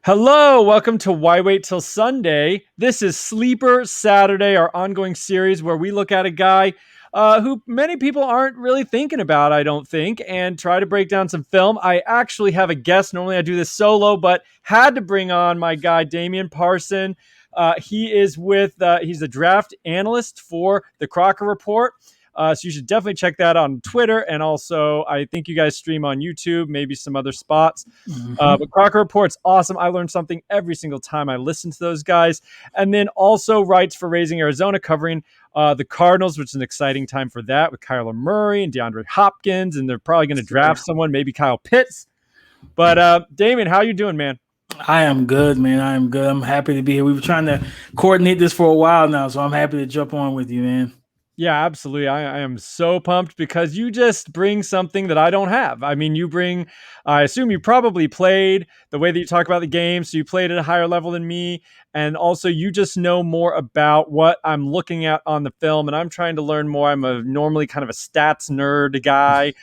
Hello, welcome to Why Wait Till Sunday. This is Sleeper Saturday, our ongoing series where we look at a guy who many people aren't really thinking about, I don't think, and try to break down some film. I actually have a guest. Normally I do this solo, but had to bring on my guy, Damian Parson. He's a draft analyst for the Crocker Report. So you should definitely check that on Twitter. And also, I think you guys stream on YouTube, maybe some other spots. But Crocker Report's awesome. I learn something every single time I listen to those guys. And then also writes for Raising Arizona, covering the Cardinals, which is an exciting time for that with Kyler Murray and DeAndre Hopkins. And they're probably going to draft someone, maybe Kyle Pitts. But Damien, how you doing, man? I am good, man. I am good. I'm happy to be here. We were trying to coordinate this for a while now, so I'm happy to jump on with you, man. Yeah, absolutely. I am so pumped because you just bring something that I don't have. I mean, I assume you probably played the way that you talk about the game. So you played at a higher level than me. And also you just know more about what I'm looking at on the film. And I'm trying to learn more. I'm normally kind of a stats nerd guy,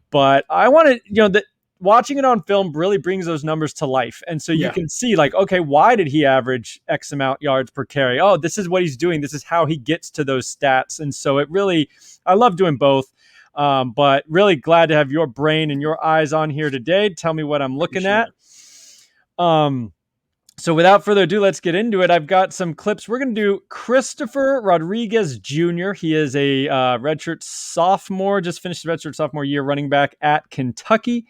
but I want to, watching it on film really brings those numbers to life. And so you can see like, okay, why did he average X amount yards per carry? Oh, this is what he's doing. This is how he gets to those stats. And so I love doing both. But really glad to have your brain and your eyes on here today. Tell me what I'm looking at. So without further ado, let's get into it. I've got some clips. We're going to do Christopher Rodriguez Jr. He is a redshirt sophomore, just finished his redshirt sophomore year running back at Kentucky.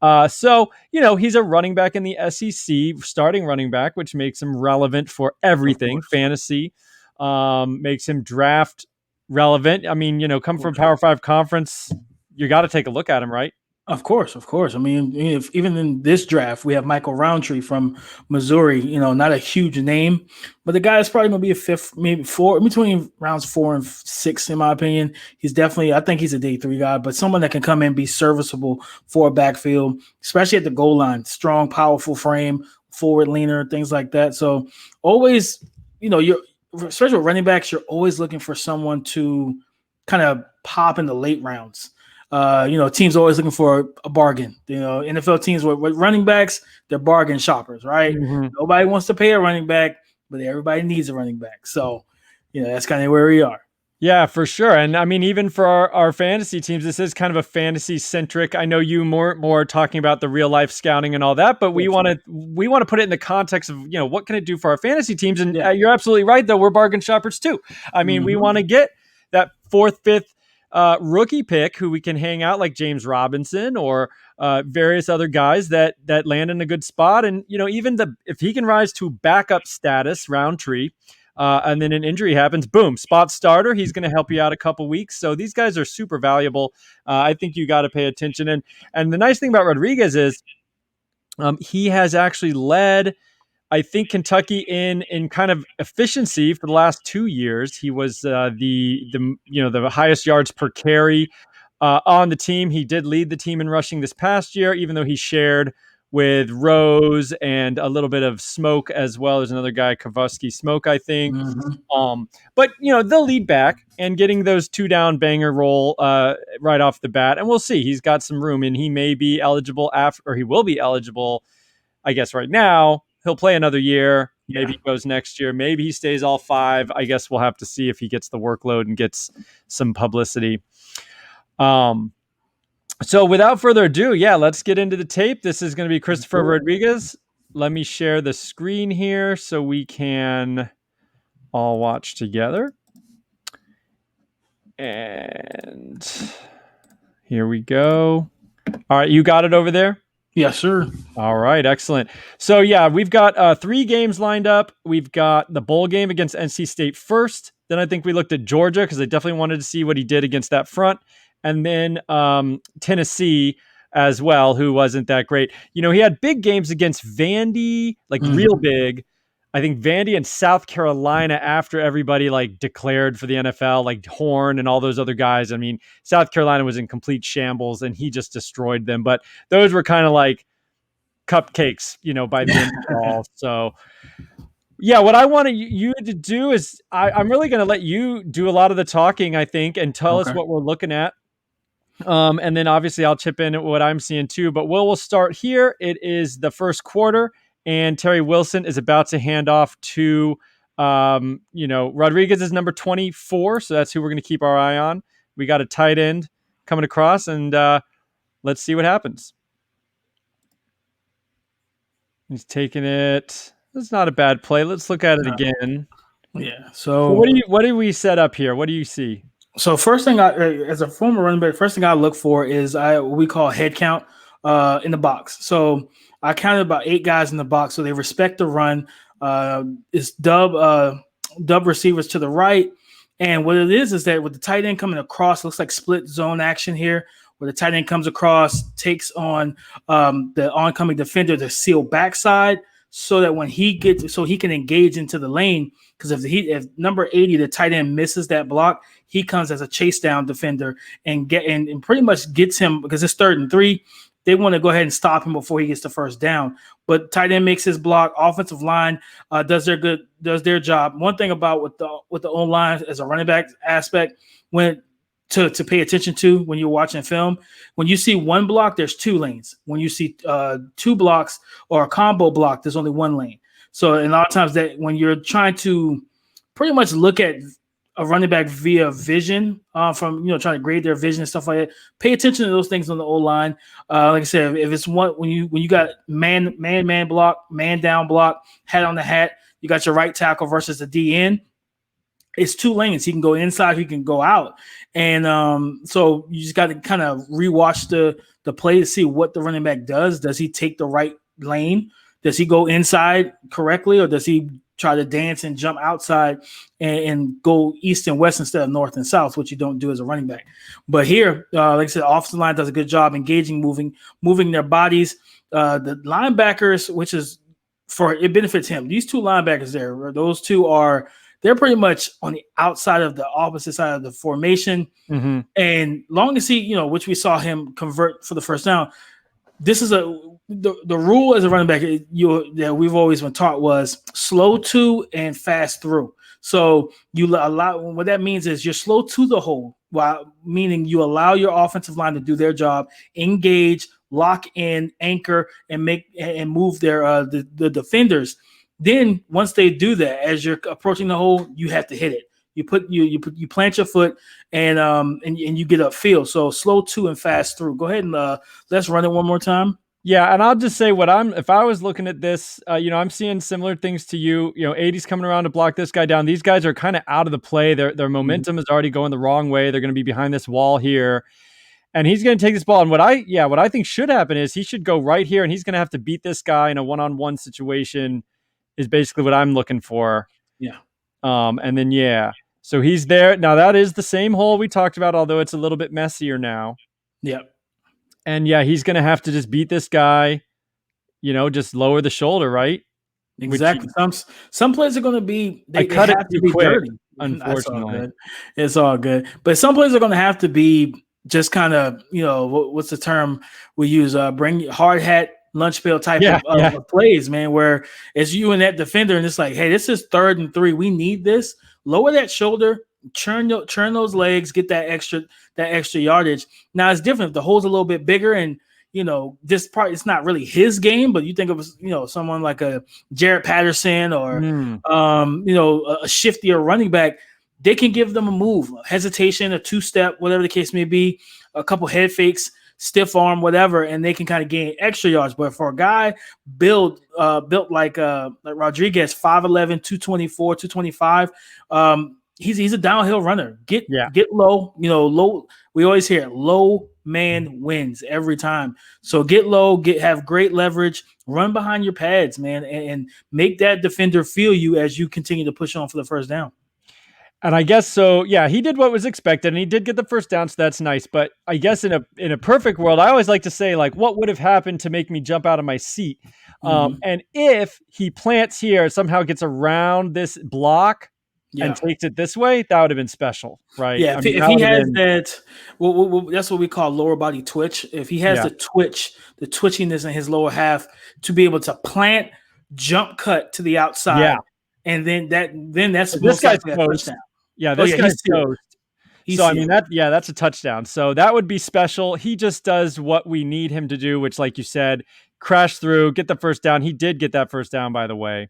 He's a running back in the SEC, starting running back, which makes him relevant for everything. Fantasy makes him draft relevant. I mean, come from Power 5 conference, you got to take a look at him, right? Of course. I mean, if even in this draft, we have Michael Roundtree from Missouri, not a huge name, but the guy is probably going to be a fifth, maybe four, between rounds 4 and 6, in my opinion. I think he's a day 3 guy, but someone that can come in and be serviceable for a backfield, especially at the goal line. Strong, powerful frame, forward leaner, things like that. So always, especially with running backs, you're always looking for someone to kind of pop in the late rounds. Teams always looking for a bargain. NFL teams with running backs, they're bargain shoppers, right? Mm-hmm. Nobody wants to pay a running back, but everybody needs a running back. So, that's kind of where we are. Yeah, for sure. And I mean, even for our fantasy teams, this is kind of a fantasy centric. I know you more talking about the real life scouting and all that, but we want to put it in the context of, what can it do for our fantasy teams? And you're absolutely right, though. We're bargain shoppers too. I mean, we want to get that 4th, 5th rookie pick who we can hang out like James Robinson or various other guys that land in a good spot. And, even if he can rise to backup status, Roundtree, and then an injury happens, boom, spot starter. He's going to help you out a couple weeks. So these guys are super valuable. I think you got to pay attention. And the nice thing about Rodriguez is he has actually led, I think, Kentucky in kind of efficiency for the last 2 years. He was the highest yards per carry on the team. He did lead the team in rushing this past year, even though he shared with Rose and a little bit of Smoke as well. There's another guy, Kavusky Smoke, I think. But they'll lead back and getting those 2 down banger roll right off the bat. And we'll see. He's got some room, and he may be eligible he will be eligible, I guess, right now. He'll play another year. Maybe he goes next year. Maybe he stays all 5. I guess we'll have to see if he gets the workload and gets some publicity. So without further ado, let's get into the tape. This is going to be Christopher Rodriguez. Let me share the screen here so we can all watch together. And here we go. All right, you got it over there? Yes, sir. All right, excellent. So, we've got 3 games lined up. We've got the bowl game against NC State first. Then I think we looked at Georgia because I definitely wanted to see what he did against that front. And then Tennessee as well, who wasn't that great. He had big games against Vandy, like real big. I think Vandy and South Carolina after everybody declared for the NFL, like Horn and all those other guys. I mean, South Carolina was in complete shambles and he just destroyed them. But those were kind of like cupcakes, by the end of it all. So, what I want you to do is I'm really going to let you do a lot of the talking, I think, and tell us what we're looking at. And then obviously I'll chip in at what I'm seeing too. But we'll start here. It is the first quarter. and Terry Wilson is about to hand off to, Rodriguez is number 24, so that's who we're going to keep our eye on. We got a tight end coming across, and let's see what happens. He's taking it. That's not a bad play. Let's look at it again. Yeah. So what do we set up here? What do you see? So first thing, as a former running back, first thing I look for is what we call head count in the box. So I counted about 8 guys in the box, so they respect the run. It's dub receivers to the right, and what it is that with the tight end coming across, looks like split zone action here, where the tight end comes across, takes on the oncoming defender to seal backside, so that when he can engage into the lane. Because if number 80, the tight end, misses that block, he comes as a chase down defender and pretty much gets him, because it's 3rd and 3. They want to go ahead and stop him before he gets the first down. But tight end makes his block. Offensive line does their job. One thing about with the O-line as a running back aspect, when to pay attention to when you're watching film, when you see one block, there's 2 lanes. When you see 2 blocks or a combo block, there's only 1 lane. So a lot of times that when you're trying to pretty much look at a running back via vision, from trying to grade their vision and stuff like that, pay attention to those things on the O line. Like I said, if it's when you got man block, man down block, hat on the hat, you got your right tackle versus the DN. It's 2 lanes. He can go inside, he can go out, and so you just got to kind of rewatch the play to see what the running back does. Does he take the right lane? Does he go inside correctly, or does he try to dance and jump outside and go east and west instead of north and south, which you don't do as a running back? But here, like I said, offensive line does a good job engaging, moving their bodies. The linebackers, which is it benefits him. These 2 linebackers there, those 2 they're pretty much on the outside of the opposite side of the formation. Mm-hmm. And long as he, which we saw him convert for the first down, this is the rule as a running back that we've always been taught was slow to and fast through. So you allow, what that means is you're slow to the hole, meaning you allow your offensive line to do their job, engage, lock in, anchor, and move their the defenders. Then once they do that, as you're approaching the hole, you have to hit it. You plant your foot and you get upfield. So slow to and fast through. Go ahead and let's run it one more time. Yeah, and I'll just say if I was looking at this, I'm seeing similar things to you. 80's coming around to block this guy down. These guys are kind of out of the play. Their momentum is already going the wrong way. They're going to be behind this wall here. And he's going to take this ball. And what I think should happen is he should go right here, and he's going to have to beat this guy in a one-on-one situation is basically what I'm looking for. Yeah. And then, so he's there. Now, that is the same hole we talked about, although it's a little bit messier now. Yep. And, he's going to have to just beat this guy, just lower the shoulder, right? Exactly. Some plays are going to be – they cut have it to be quick, dirty. unfortunately. It's all good. But some plays are going to have to be just kind of, what's the term we use? Bring hard hat, lunch pail type of plays, man, where it's you and that defender, and it's like, hey, this is 3rd and 3. We need this. Lower that shoulder, churn those legs, get that extra yardage. Now it's different if the hole's a little bit bigger, and this part, it's not really his game, but you think of someone like a Jarrett Patterson or a shiftier running back. They can give them a move, a hesitation, a 2-step, whatever the case may be, a couple head fakes, stiff arm, whatever, and they can kind of gain extra yards. But for a guy built like Rodriguez, 5'11", 224, 225, he's a downhill runner. Get low, low. We always hear low man wins every time. So get low, have great leverage, run behind your pads, man, and make that defender feel you as you continue to push on for the first down. And I guess so. Yeah, he did what was expected, and he did get the first down, so that's nice. But I guess in a perfect world, I always like to say, like, what would have happened to make me jump out of my seat? And if he plants here, somehow gets around this block and takes it this way, that would have been special, right? Yeah, if he has that, that's what we call lower body twitch. If he has the twitchiness in his lower half to be able to plant, jump cut to the outside, and then that's this guy's toast. Yeah, this guy's toast. So I mean that's a touchdown. So that would be special. He just does what we need him to do, which, like you said, crash through, get the first down. He did get that first down, by the way.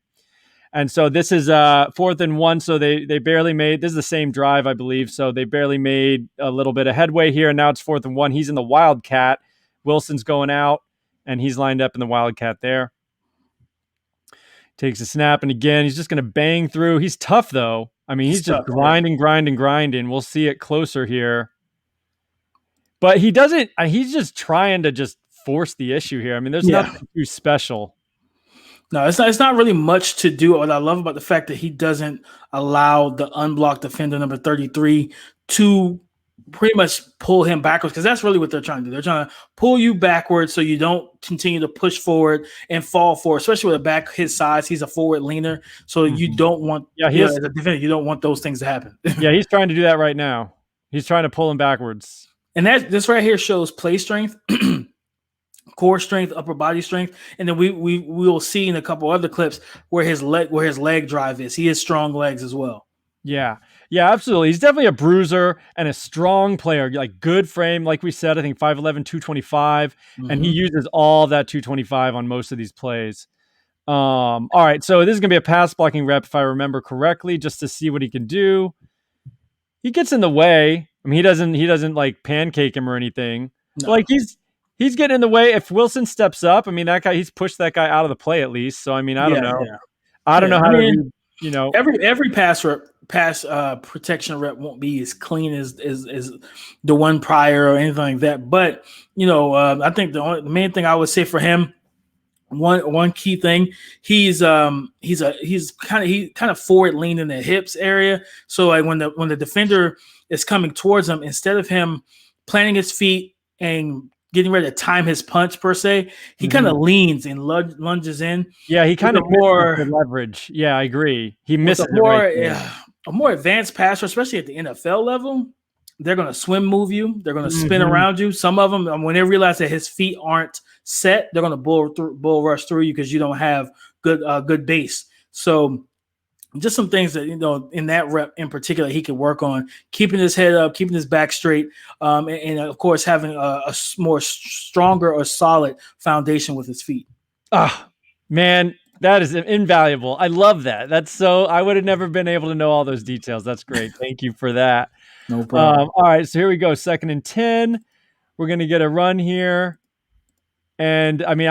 And so this is 4th and 1. So they barely made, this is the same drive, I believe. So they barely made a little bit of headway here. And now it's 4th and 1. He's in the Wildcat. Wilson's going out, and he's lined up in the Wildcat there. Takes a snap, and again, he's just going to bang through. He's tough, though. I mean, he's just grinding. We'll see it closer here. But he doesn't, he's just trying to just force the issue here. I mean, there's nothing too special. No, it's not really much to do. What I love about the fact that he doesn't allow the unblocked defender number 33 to pretty much pull him backwards, because that's really what they're trying to do. They're trying to pull you backwards so you don't continue to push forward and fall forward, especially with a back his size. He's a forward leaner, so you don't want as a defender, you don't want those things to happen. Yeah, he's trying to do that right now. He's trying to pull him backwards. And this right here shows play strength, core strength, upper body strength, and then we will see in a couple other clips where his leg drive is. He has strong legs as well. Yeah, absolutely. He's definitely a bruiser and a strong player, like good frame, like we said. I think 5'11", 225, and he uses all that 225 on most of these plays. All right, so this is gonna be a pass blocking rep if I remember correctly, just to see what he can do. He gets in the way. I mean, he doesn't like pancake him or anything. No. Like he's getting in the way. If Wilson steps up, I mean, that guy, he's pushed that guy out of the play at least. So I mean, I don't know. Yeah. I don't know how to do, you know, every pass protection rep won't be as clean as the one prior or anything like that. But you know, I think the main thing I would say for him, one key thing, he's kind of forward leaning in the hips area. So like when the defender is coming towards him, instead of him planting his feet and getting ready to time his punch per se, he kind of leans and lunges in. Yeah, he kind of more leverage. Yeah, I agree. He misses a more advanced passer, especially at the NFL level. They're going to swim move you. They're going to spin around you. Some of them, when they realize that his feet aren't set, they're going to bull rush through you because you don't have good base. So just some things that, you know, in that rep in particular, he can work on keeping his head up, keeping his back straight, and of course, having a more stronger or solid foundation with his feet. Ah, man, that is invaluable. I love that. I would have never been able to know all those details. That's great. Thank you for that. No problem. All right, so here we go. 2nd and 10. We're going to get a run here. And I mean,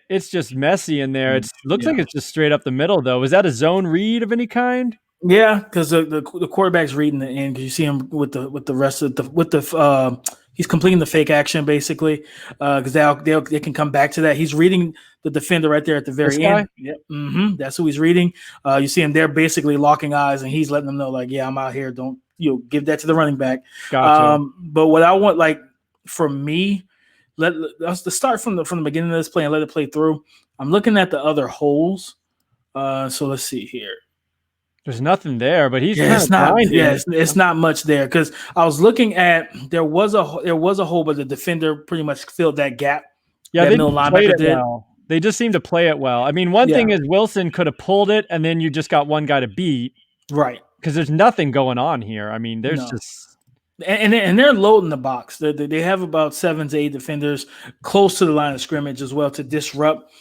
it's just messy in there. It looks like it's just straight up the middle, though. Is that a zone read of any kind? Yeah, because the quarterback's reading the end, because you see him with the rest of he's completing the fake action basically, because they can come back to that. He's reading the defender right there at the very end. Yep. That's who he's reading. You see him there basically locking eyes, and he's letting them know, like, yeah, I'm out here. Don't give that to the running back. Gotcha. But what I want, like, for me, let's start from the beginning of this play and let it play through. I'm looking at the other holes. So let's see here. There's nothing there, but he's it's not much there, because I was looking at there was a hole, but the defender pretty much filled that gap. Yeah, they played it well. They just seem to play it well. I mean, one thing is Wilson could have pulled it, and then you just got one guy to beat, right? Because there's nothing going on here. I mean, there's just and they're loading the box. They have about 7 to 8 defenders close to the line of scrimmage as well to disrupt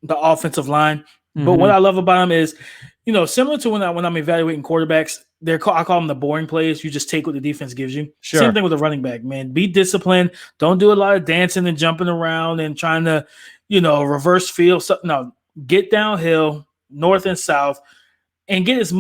the offensive line. But what I love about them is, you know, similar to when I'm evaluating quarterbacks, I call them the boring plays. You just take what the defense gives you. Sure. Same thing with a running back, man. Be disciplined. Don't do a lot of dancing and jumping around and trying to, you know, reverse field. No, get downhill, north and south, and get as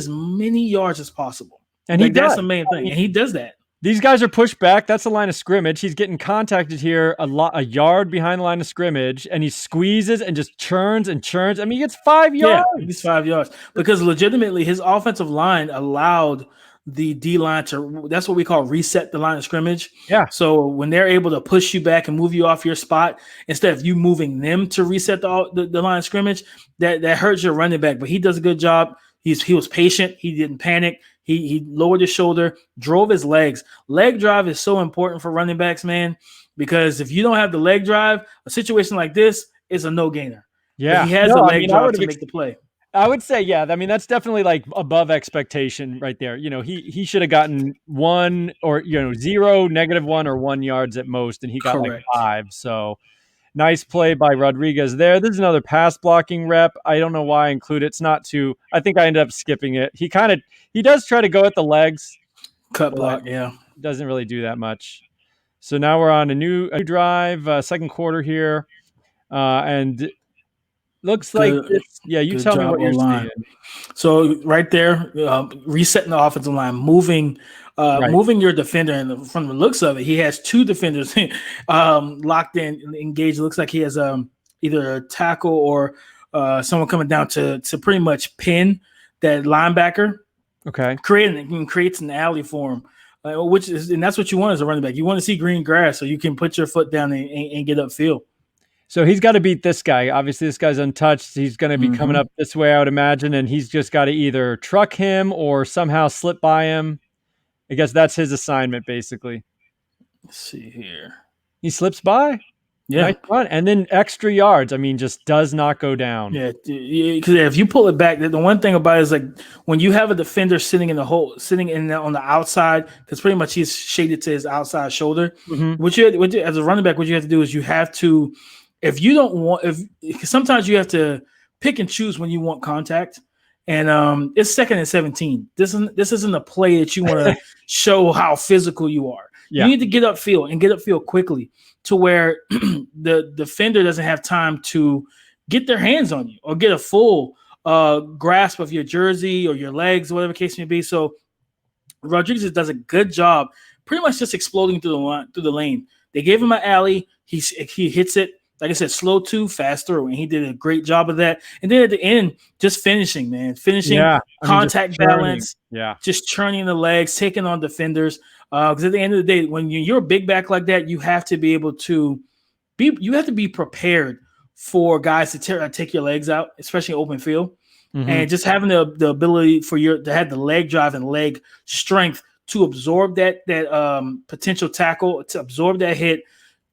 many yards as possible. And that's the main thing. And he does that. These guys are pushed back. That's the line of scrimmage. He's getting contacted here a yard behind the line of scrimmage, and he squeezes and just churns and churns. I mean, he gets 5 yards. Yeah, he gets 5 yards because legitimately his offensive line allowed the D line to. That's what we call reset the line of scrimmage. Yeah. So when they're able to push you back and move you off your spot instead of you moving them to reset the line of scrimmage, that hurts your running back. But he does a good job. He was patient. He didn't panic. He lowered his shoulder, drove his legs. Leg drive is so important for running backs, man, because if you don't have the leg drive, a situation like this is a no-gainer. Yeah. But he has the leg drive to make the play. I would say, yeah. I mean, that's definitely like above expectation right there. You know, he should have gotten 1 or, you know, 0, -1 or 1 yards at most, and he got like 5. So Nice play by Rodriguez there. This is another pass blocking rep. I don't know why I include it. It's not too. I think I ended up skipping it. He does try to go at the legs, Cut but block, yeah. doesn't really do that much. So now we're on a new drive, second quarter here, and looks like Good, this. Yeah, you good tell me job, what you're O-line. seeing. So right there, resetting the offensive line, moving Right. moving your defender. And from the looks of it, he has two defenders locked in, engaged. It looks like he has either a tackle or someone coming down to pretty much pin that linebacker, Okay. creates an alley for him. And that's what you want as a running back. You want to see green grass so you can put your foot down and get upfield. So he's got to beat this guy. Obviously, this guy's untouched. He's going to be coming up this way, I would imagine, and he's just got to either truck him or somehow slip by him. I guess that's his assignment, basically. Let's see here. He slips by. Yeah. Nice run. And then extra yards. I mean, just does not go down. Yeah, because if you pull it back, the one thing about it is like when you have a defender sitting in the hole, on the outside, because pretty much he's shaded to his outside shoulder. Mm-hmm. What you as a running back, what you have to do is you have to, if you don't want, sometimes you have to pick and choose when you want contact. And it's 2nd and 17. This isn't a play that you want to show how physical you are. Yeah. You need to get upfield quickly to where the defender doesn't have time to get their hands on you or get a full grasp of your jersey or your legs, whatever the case may be. So Rodriguez does a good job, pretty much just exploding through the lane. They gave him an alley. He hits it. Like I said, slow to, fast through, and he did a great job of that. And then at the end, just finishing, contact balance, just churning the legs, taking on defenders. Because at the end of the day, when you're a big back like that, you have to be able to be prepared for guys to take your legs out, especially open field, and just having the ability to have the leg drive and leg strength to absorb that potential tackle, to absorb that hit.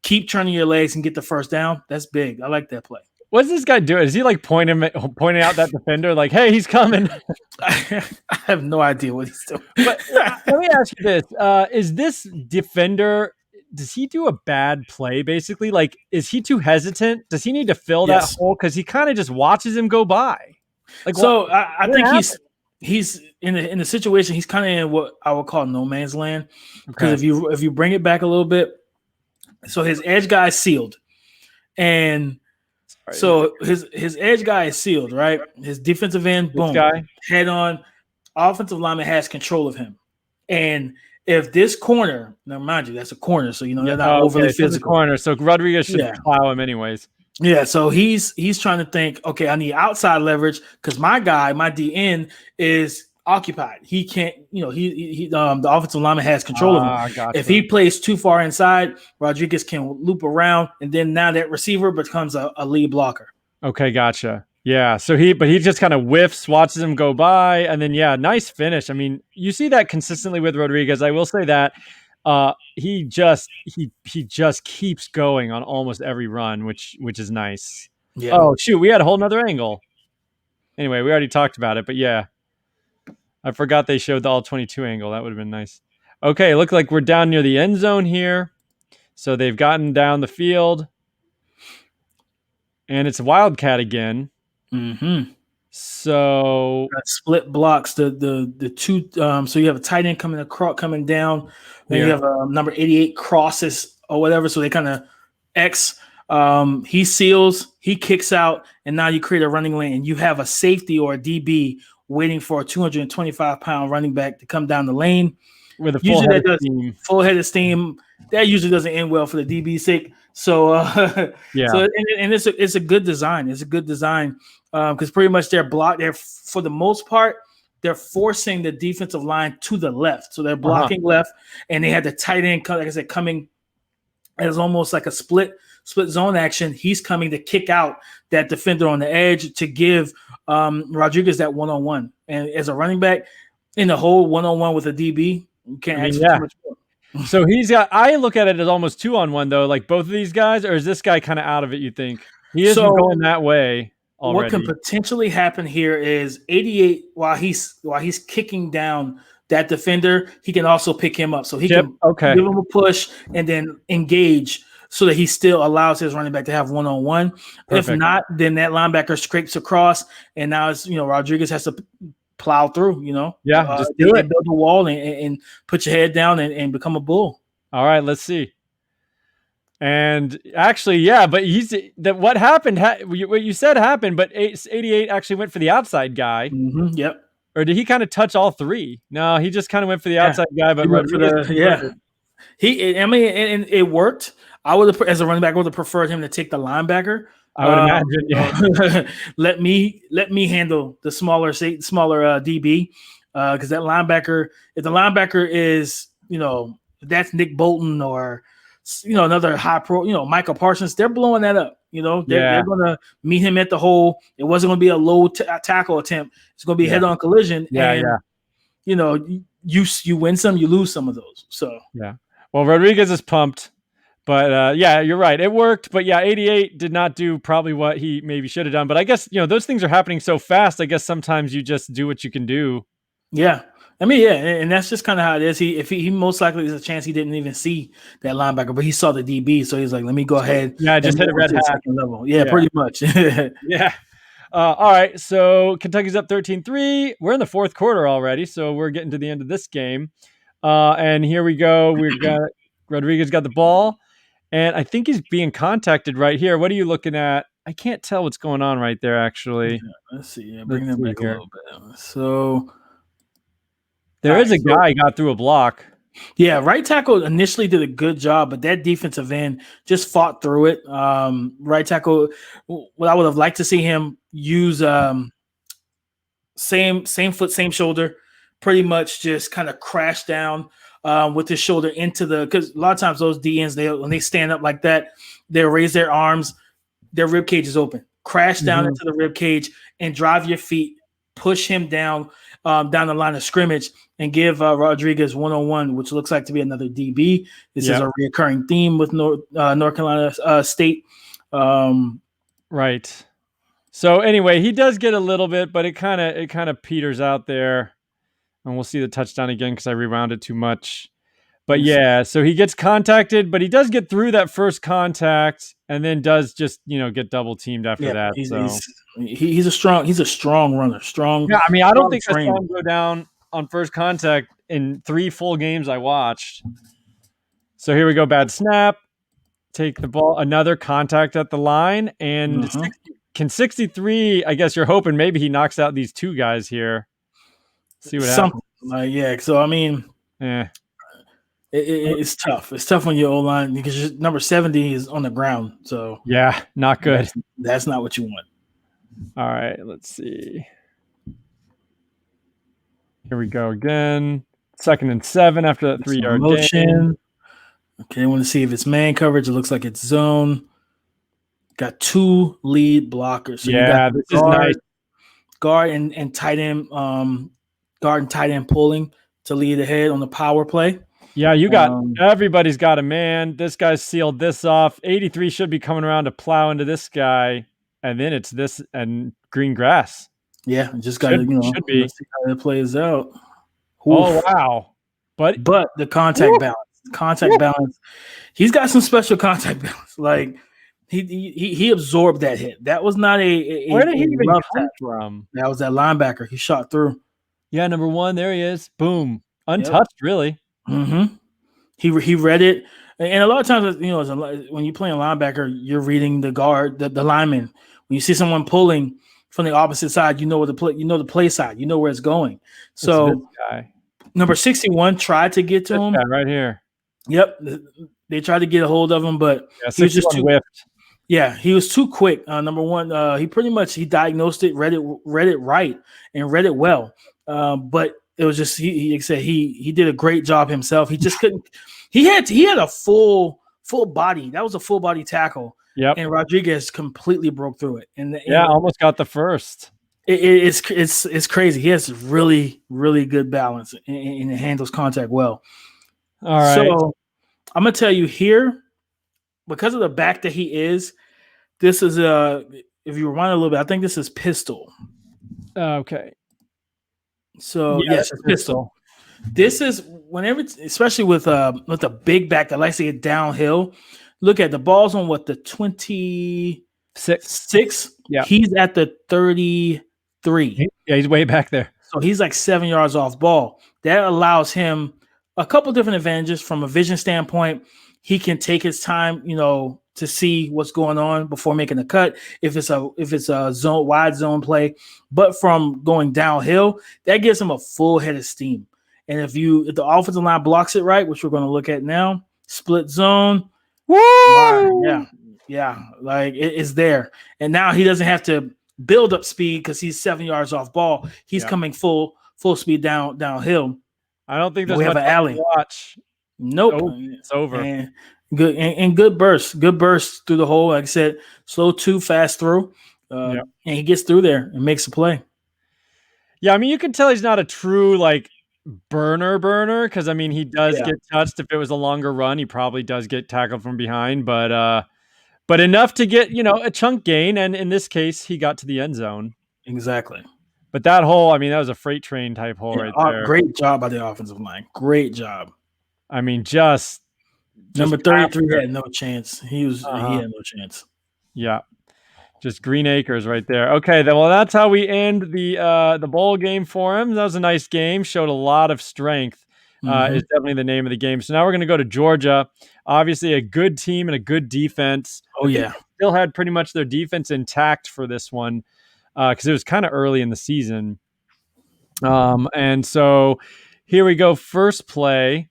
Keep turning your legs and get the first down. That's big. I like that play. What's this guy doing? Is he like pointing out that defender like, hey, he's coming? I have no idea what he's doing. But let me ask you this. Is this defender, does he do a bad play basically? Like, is he too hesitant? Does he need to fill that hole? Because he kind of just watches him go by. Like, so I think he's in the situation, he's kind of in what I would call no man's land. Because if you bring it back a little bit, so his edge guy is sealed, and so his edge guy is sealed, right? His defensive end, boom, head on. Offensive lineman has control of him, and if this corner, now mind you, that's a corner, so they're not overly physical. Corner, so Rodriguez should plow him anyways. Yeah, so he's trying to think, okay, I need outside leverage because my DN is occupied. He can't, the offensive lineman has control of him. Gotcha. If he plays too far inside, Rodriguez can loop around, and then now that receiver becomes a lead blocker. Okay, gotcha. Yeah, so he just kind of whiffs, watches him go by, and then nice finish. I mean, you see that consistently with Rodriguez. I will say that he just keeps going on almost every run, which is nice. Yeah. Oh shoot, we had a whole nother angle. Anyway, we already talked about it, but yeah. I forgot they showed the all 22 angle. That would have been nice. Okay, look like we're down near the end zone here. So they've gotten down the field. And it's Wildcat again. Mm-hmm. So split blocks. The two. So you have a tight end coming down. Then you have number 88 crosses or whatever. So they kind of X. He seals. He kicks out, and now you create a running lane. And you have a safety or a DB waiting for a 225-pound running back to come down the lane with a full head of steam. That usually doesn't end well for the DB's sake. So So it's a good design. It's a good design because pretty much they're for the most part. They're forcing the defensive line to the left, so they're blocking left, and they had the tight end, like I said, coming as almost like a split zone action. He's coming to kick out that defender on the edge to give Rodriguez that one-on-one. And as a running back in the whole one-on-one with a DB, you can't ask for too much more. So I look at it as almost 2-on-1 though, like both of these guys, or is this guy kind of out of it, you think? He isn't going that way already. What can potentially happen here is 88, while he's kicking down that defender, he can also pick him up. So he can give him a push and then engage so that he still allows his running back to have one-on-one. If Perfect. not, then that linebacker scrapes across, and now it's Rodriguez has to plow through. Yeah, just do it. And build a wall and put your head down and become a bull. All right, let's see. And actually, yeah, but what happened? What you said happened, but 88 actually went for the outside guy. Mm-hmm, yep. Or did he kind of touch all three? No, he just kind of went for the outside guy. But Rodriguez, and it worked. I would have, as a running back, I would have preferred him to take the linebacker. I would imagine. Yeah. Let me handle the smaller DB because that linebacker. If the linebacker is that's Nick Bolton or another high pro, Michael Parsons, they're blowing that up. They're going to meet him at the hole. It wasn't going to be a low tackle attempt. It's going to be a head-on collision. You win some, you lose some of those. So yeah. Well, Rodriguez is pumped, but yeah, you're right. It worked, but yeah, 88 did not do probably what he maybe should have done. But I guess those things are happening so fast. I guess sometimes you just do what you can do. Yeah. I mean, yeah, and that's just kind of how it is. He most likely there's a chance he didn't even see that linebacker, but he saw the DB, so he's like, "Let me go ahead." Yeah, just hit a red hat. Second level. Yeah, pretty much. Yeah. All right, so Kentucky's up 13-3. We're in the fourth quarter already, so we're getting to the end of this game. And here we go. Rodriguez got the ball, and I think he's being contacted right here. What are you looking at? I can't tell what's going on right there, actually. Yeah, let's see. Yeah, bring them back here a little bit. So there is a guy got through a block. Yeah, right tackle initially did a good job, but that defensive end just fought through it. Right tackle, what I would have liked to see him use same foot, same shoulder, pretty much just kind of crash down with his shoulder into because a lot of times those DNs, when they stand up like that, they'll raise their arms, their rib cage is open. Crash down into the rib cage and drive your feet, push him down the line of scrimmage and give Rodriguez one-on-one, which looks like to be another DB. This is a recurring theme with North Carolina State. Right. So anyway, he does get a little bit, but it kind of peters out there, and we'll see the touchdown again because I rewound it too much. But yeah, so he gets contacted, but he does get through that first contact, and then does just get double teamed after that. He's a strong runner. Yeah, I mean, I don't think I saw him go down on first contact in 3 full games I watched. So here we go, bad snap. Take the ball, another contact at the line, and can 63. I guess you're hoping maybe he knocks out these 2 guys here. See what happens. So I mean, it's tough. It's tough when your O-line because number 70 is on the ground. So yeah, not good. That's not what you want. All right, let's see. Here we go again. 2nd and 7 after that 3-yard gain. Okay, I want to see if it's man coverage. It looks like it's zone. Got 2 lead blockers. So this is nice. Guard and tight end. Guard and tight end pulling to lead ahead on the power play. Yeah, you got everybody's got a man. This guy's sealed this off. 83 should be coming around to plow into this guy, and then it's this and green grass. Yeah, just got to should be. Let's see how it plays out. Oof. Oh wow! But the contact balance. He's got some special contact balance. Like he absorbed that hit. That was not where did he even come from? That was that linebacker. He shot through. Yeah, number 1. There he is. Boom, untouched, really. Mm-hmm. He read it, and a lot of times, when you play a linebacker, you're reading the guard, the lineman. When you see someone pulling from the opposite side, you know the play side, you know where it's going. So, number 61 tried to get to him right here. Yep, they tried to get a hold of him, but he was just too whiffed. Yeah, he was too quick. Number 1, he pretty much diagnosed it, read it right, and read it well. But it was just he did a great job himself. He just couldn't. He had a full body. That was a full body tackle. Yep. And Rodriguez completely broke through it. And almost got the first. It's crazy. He has really, really good balance and handles contact well. All right. So I'm gonna tell you here, because of the back that he is, this is if you rewind a little bit, I think this is pistol. Okay. So yes, it's pistol. This is whenever, especially with a big back that likes to get downhill. look at the ball's on what, the 26. Six. Yeah. He's at the 33. Yeah, he's way back there. So he's like 7 yards off ball. That allows him a couple different advantages from a vision standpoint. He can take his time, to see what's going on before making a cut. If it's a wide zone play, but from going downhill, that gives him a full head of steam. And if the offensive line blocks it right, which we're going to look at now, split zone, woo! Yeah, like it's there. And now he doesn't have to build up speed because he's 7 yards off ball. He's coming full speed downhill. I don't think there's we have an alley to watch. Nope, it's over. And good burst through the hole. Like I said, slow to fast through, and he gets through there and makes a play. Yeah, I mean, you can tell he's not a true burner because I mean he does get touched. If it was a longer run, he probably does get tackled from behind, but enough to get a chunk gain, and in this case he got to the end zone. Exactly. But that hole, I mean, that was a freight train type hole right there. Great job by the offensive line. Great job. I mean, just number 33 had no chance. He had no chance. Yeah. Just green acres right there. Okay, well, that's how we end the bowl game for him. That was a nice game. Showed a lot of strength. Is definitely the name of the game. So now we're going to go to Georgia. Obviously, a good team and a good defense. Oh yeah, still had pretty much their defense intact for this one because it was kind of early in the season. And so here we go. First play.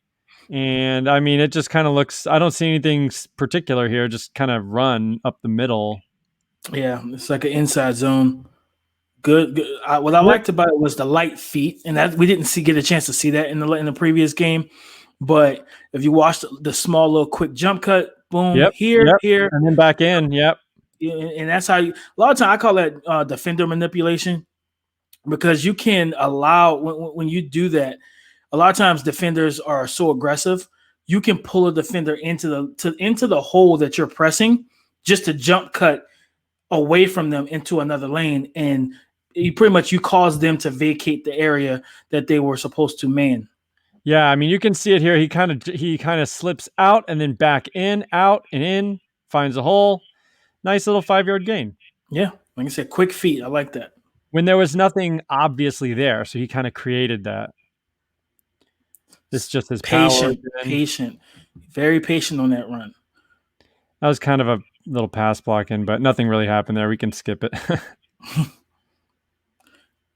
And I mean, it just kind of looks. I don't see anything particular here. Just kind of run up the middle. Yeah, it's like an inside zone. Good. What I liked about it was the light feet, and that we didn't get a chance to see that in the previous game. But if you watch the small little quick jump cut, boom, here, and then back in, and that's how a lot of time I call that defender manipulation, because you can allow when you do that. A lot of times defenders are so aggressive, you can pull a defender into the hole that you're pressing just to jump cut away from them into another lane, and you cause them to vacate the area that they were supposed to man. Yeah, I mean, you can see it here. He kind of slips out and then back in, out and in, finds a hole. Nice little 5-yard gain. Yeah, like I said, quick feet. I like that. When there was nothing obviously there, so he kind of created that. This is just his patient, very patient on that run. That was kind of a little pass blocking, but nothing really happened there. We can skip it.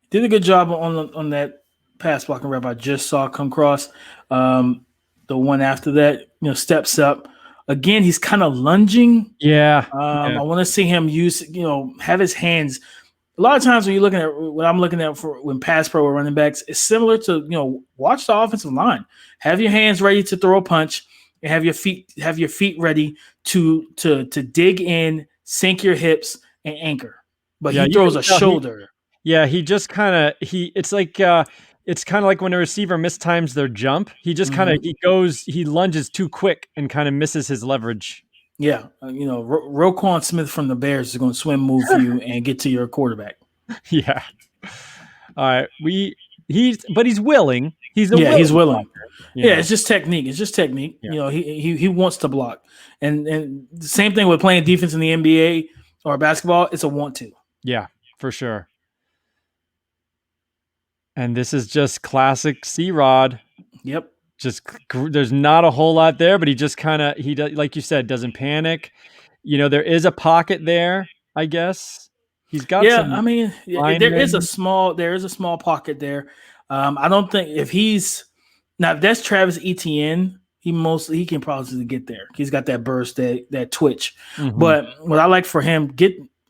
Did a good job on that pass blocking rep I just saw come across. The one after that, steps up. Again, he's kind of lunging. Yeah. I want to see him have his hands. A lot of times when you're looking at what I'm looking at for when pass pro or running backs, it's similar to, watch the offensive line. Have your hands ready to throw a punch and have your feet ready to dig in, sink your hips and anchor. But he throws a shoulder. He just it's kind of like when a receiver mistimes their jump. He just he lunges too quick and kind of misses his leverage. Yeah, Roquan Smith from the Bears is going to swim move for you and get to your quarterback. Yeah. All right. But he's willing. He's willing. Yeah, it's just technique. Yeah. He wants to block, and the same thing with playing defense in the NBA or basketball. It's a want to. Yeah, for sure. And this is just classic C-Rod. Yep. Just there's not a whole lot there, but he just he does, like you said, doesn't panic. There is a pocket there, I guess. He's got some. I mean, there is a small pocket there. I don't think if that's Travis Etienne, he can probably get there. He's got that burst, that twitch. Mm-hmm. But what I like for him,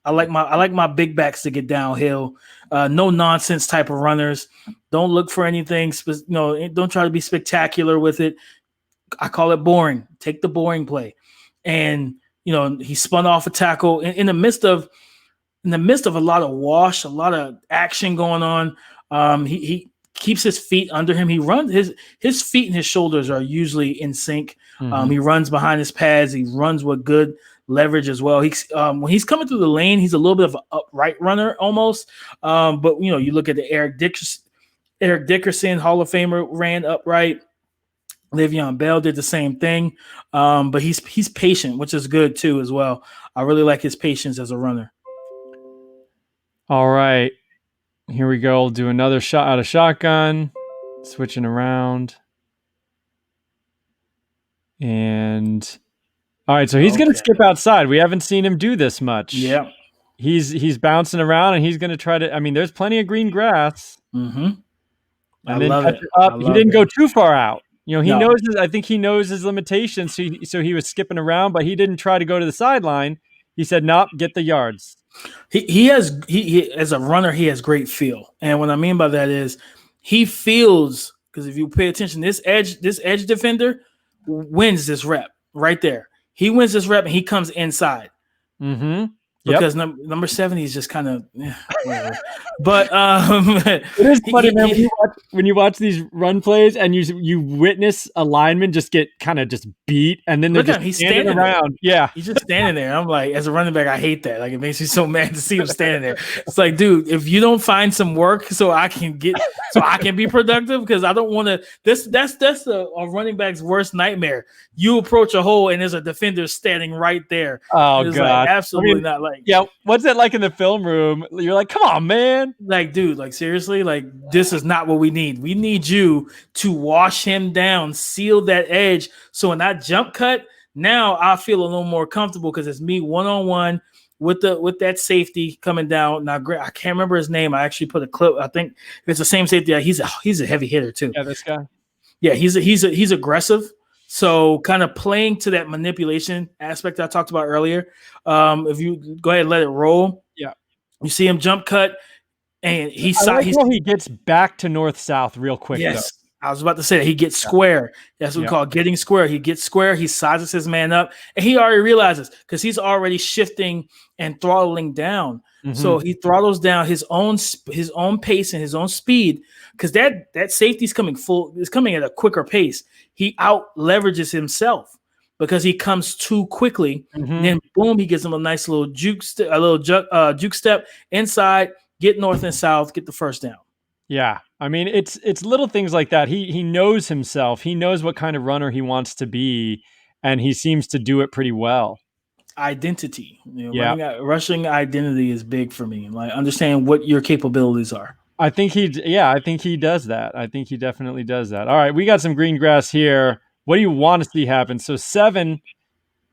I like my big backs to get downhill. No nonsense type of runners. Don't look for anything. Don't try to be spectacular with it. I call it boring. Take the boring play. And he spun off a tackle in the midst of a lot of wash, a lot of action going on. He keeps his feet under him. He runs his feet and his shoulders are usually in sync. Mm-hmm. He runs behind his pads. He runs with good leverage as well. When he's coming through the lane, he's a little bit of an upright runner almost. But you look at the Eric Dickerson, Hall of Famer, ran upright. Le'Veon Bell did the same thing, but he's patient, which is good too as well. I really like his patience as a runner. All right. Here we go. We'll do another shot out of shotgun. Switching around. And all right, so he's going to skip outside. We haven't seen him do this much. Yeah. He's bouncing around and he's going to try to. I mean, there's plenty of green grass. Mm-hmm. And then catch it up. He didn't go too far out. You know, he knows. I think he knows his limitations. So he was skipping around, but he didn't try to go to the sideline. He said, "Nope, get the yards." He as a runner, he has great feel, and what I mean by that is he feels, because if you pay attention, this edge defender wins this rep right there. He wins this rep and he comes inside. Mm-hmm. Because number 70 is just kind of whatever. But it is funny, man. When you watch these run plays and you witness a lineman just get kind of just beat, and then they're he's standing around. There. Yeah, he's just standing there. I'm like, as a running back, I hate that. Like, it makes me so mad to see him standing there. It's like, dude, if you don't find some work so I can be productive, because I don't want to. That's a running back's worst nightmare. You approach a hole and there's a defender standing right there. Oh god, like, absolutely not. Like, yeah, what's it like in the film room? You're like, come on, man. Like, dude, like, seriously, like, this is not what we need. We need you to wash him down, seal that edge. So when I jump cut, now I feel a little more comfortable because it's me one-on-one with that safety coming down. Now, I can't remember his name. I actually put a clip. I think it's the same safety. He's a heavy hitter too. Yeah, this guy. Yeah, he's aggressive. So kind of playing to that manipulation aspect I talked about earlier. If you go ahead and let it roll, yeah, you see him jump cut, and he gets back to north-south real quick. Yes, though. I was about to say that he gets square. That's what we call getting square. He gets square. He sizes his man up, and he already realizes because he's already shifting and throttling down. Mm-hmm. So he throttles down his own pace and his own speed because that safety's coming at a quicker pace. He out leverages himself because he comes too quickly. Mm-hmm. Then boom, he gives him a nice little juke step inside, get north and south, get the first down. Yeah. I mean, it's little things like that. He knows himself. He knows what kind of runner he wants to be, and he seems to do it pretty well. Identity. Rushing identity is big for me. Like, understand what your capabilities are. I think he does that. I think he definitely does that. All right, we got some green grass here. What do you want to see happen? So 7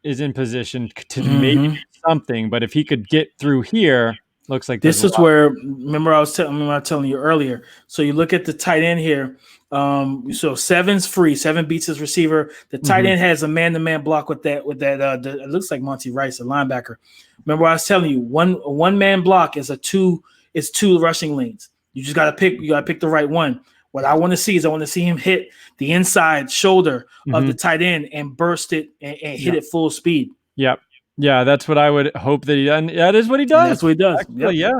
is in position to maybe do something, but if he could get through here, looks like this is where. Remember, I was telling you earlier. So you look at the tight end here. So 7's free. 7 beats his receiver. The tight end has a man-to-man block with that. It looks like Monty Rice, a linebacker. Remember, I was telling you, one man block is two rushing lanes. You just gotta pick. You gotta pick the right one. What I want to see is him hit the inside shoulder of the tight end and burst it and hit it full speed. Yep. Yeah, that's what I would hope that he does. That is what he does. That's what he does. Actually, yeah.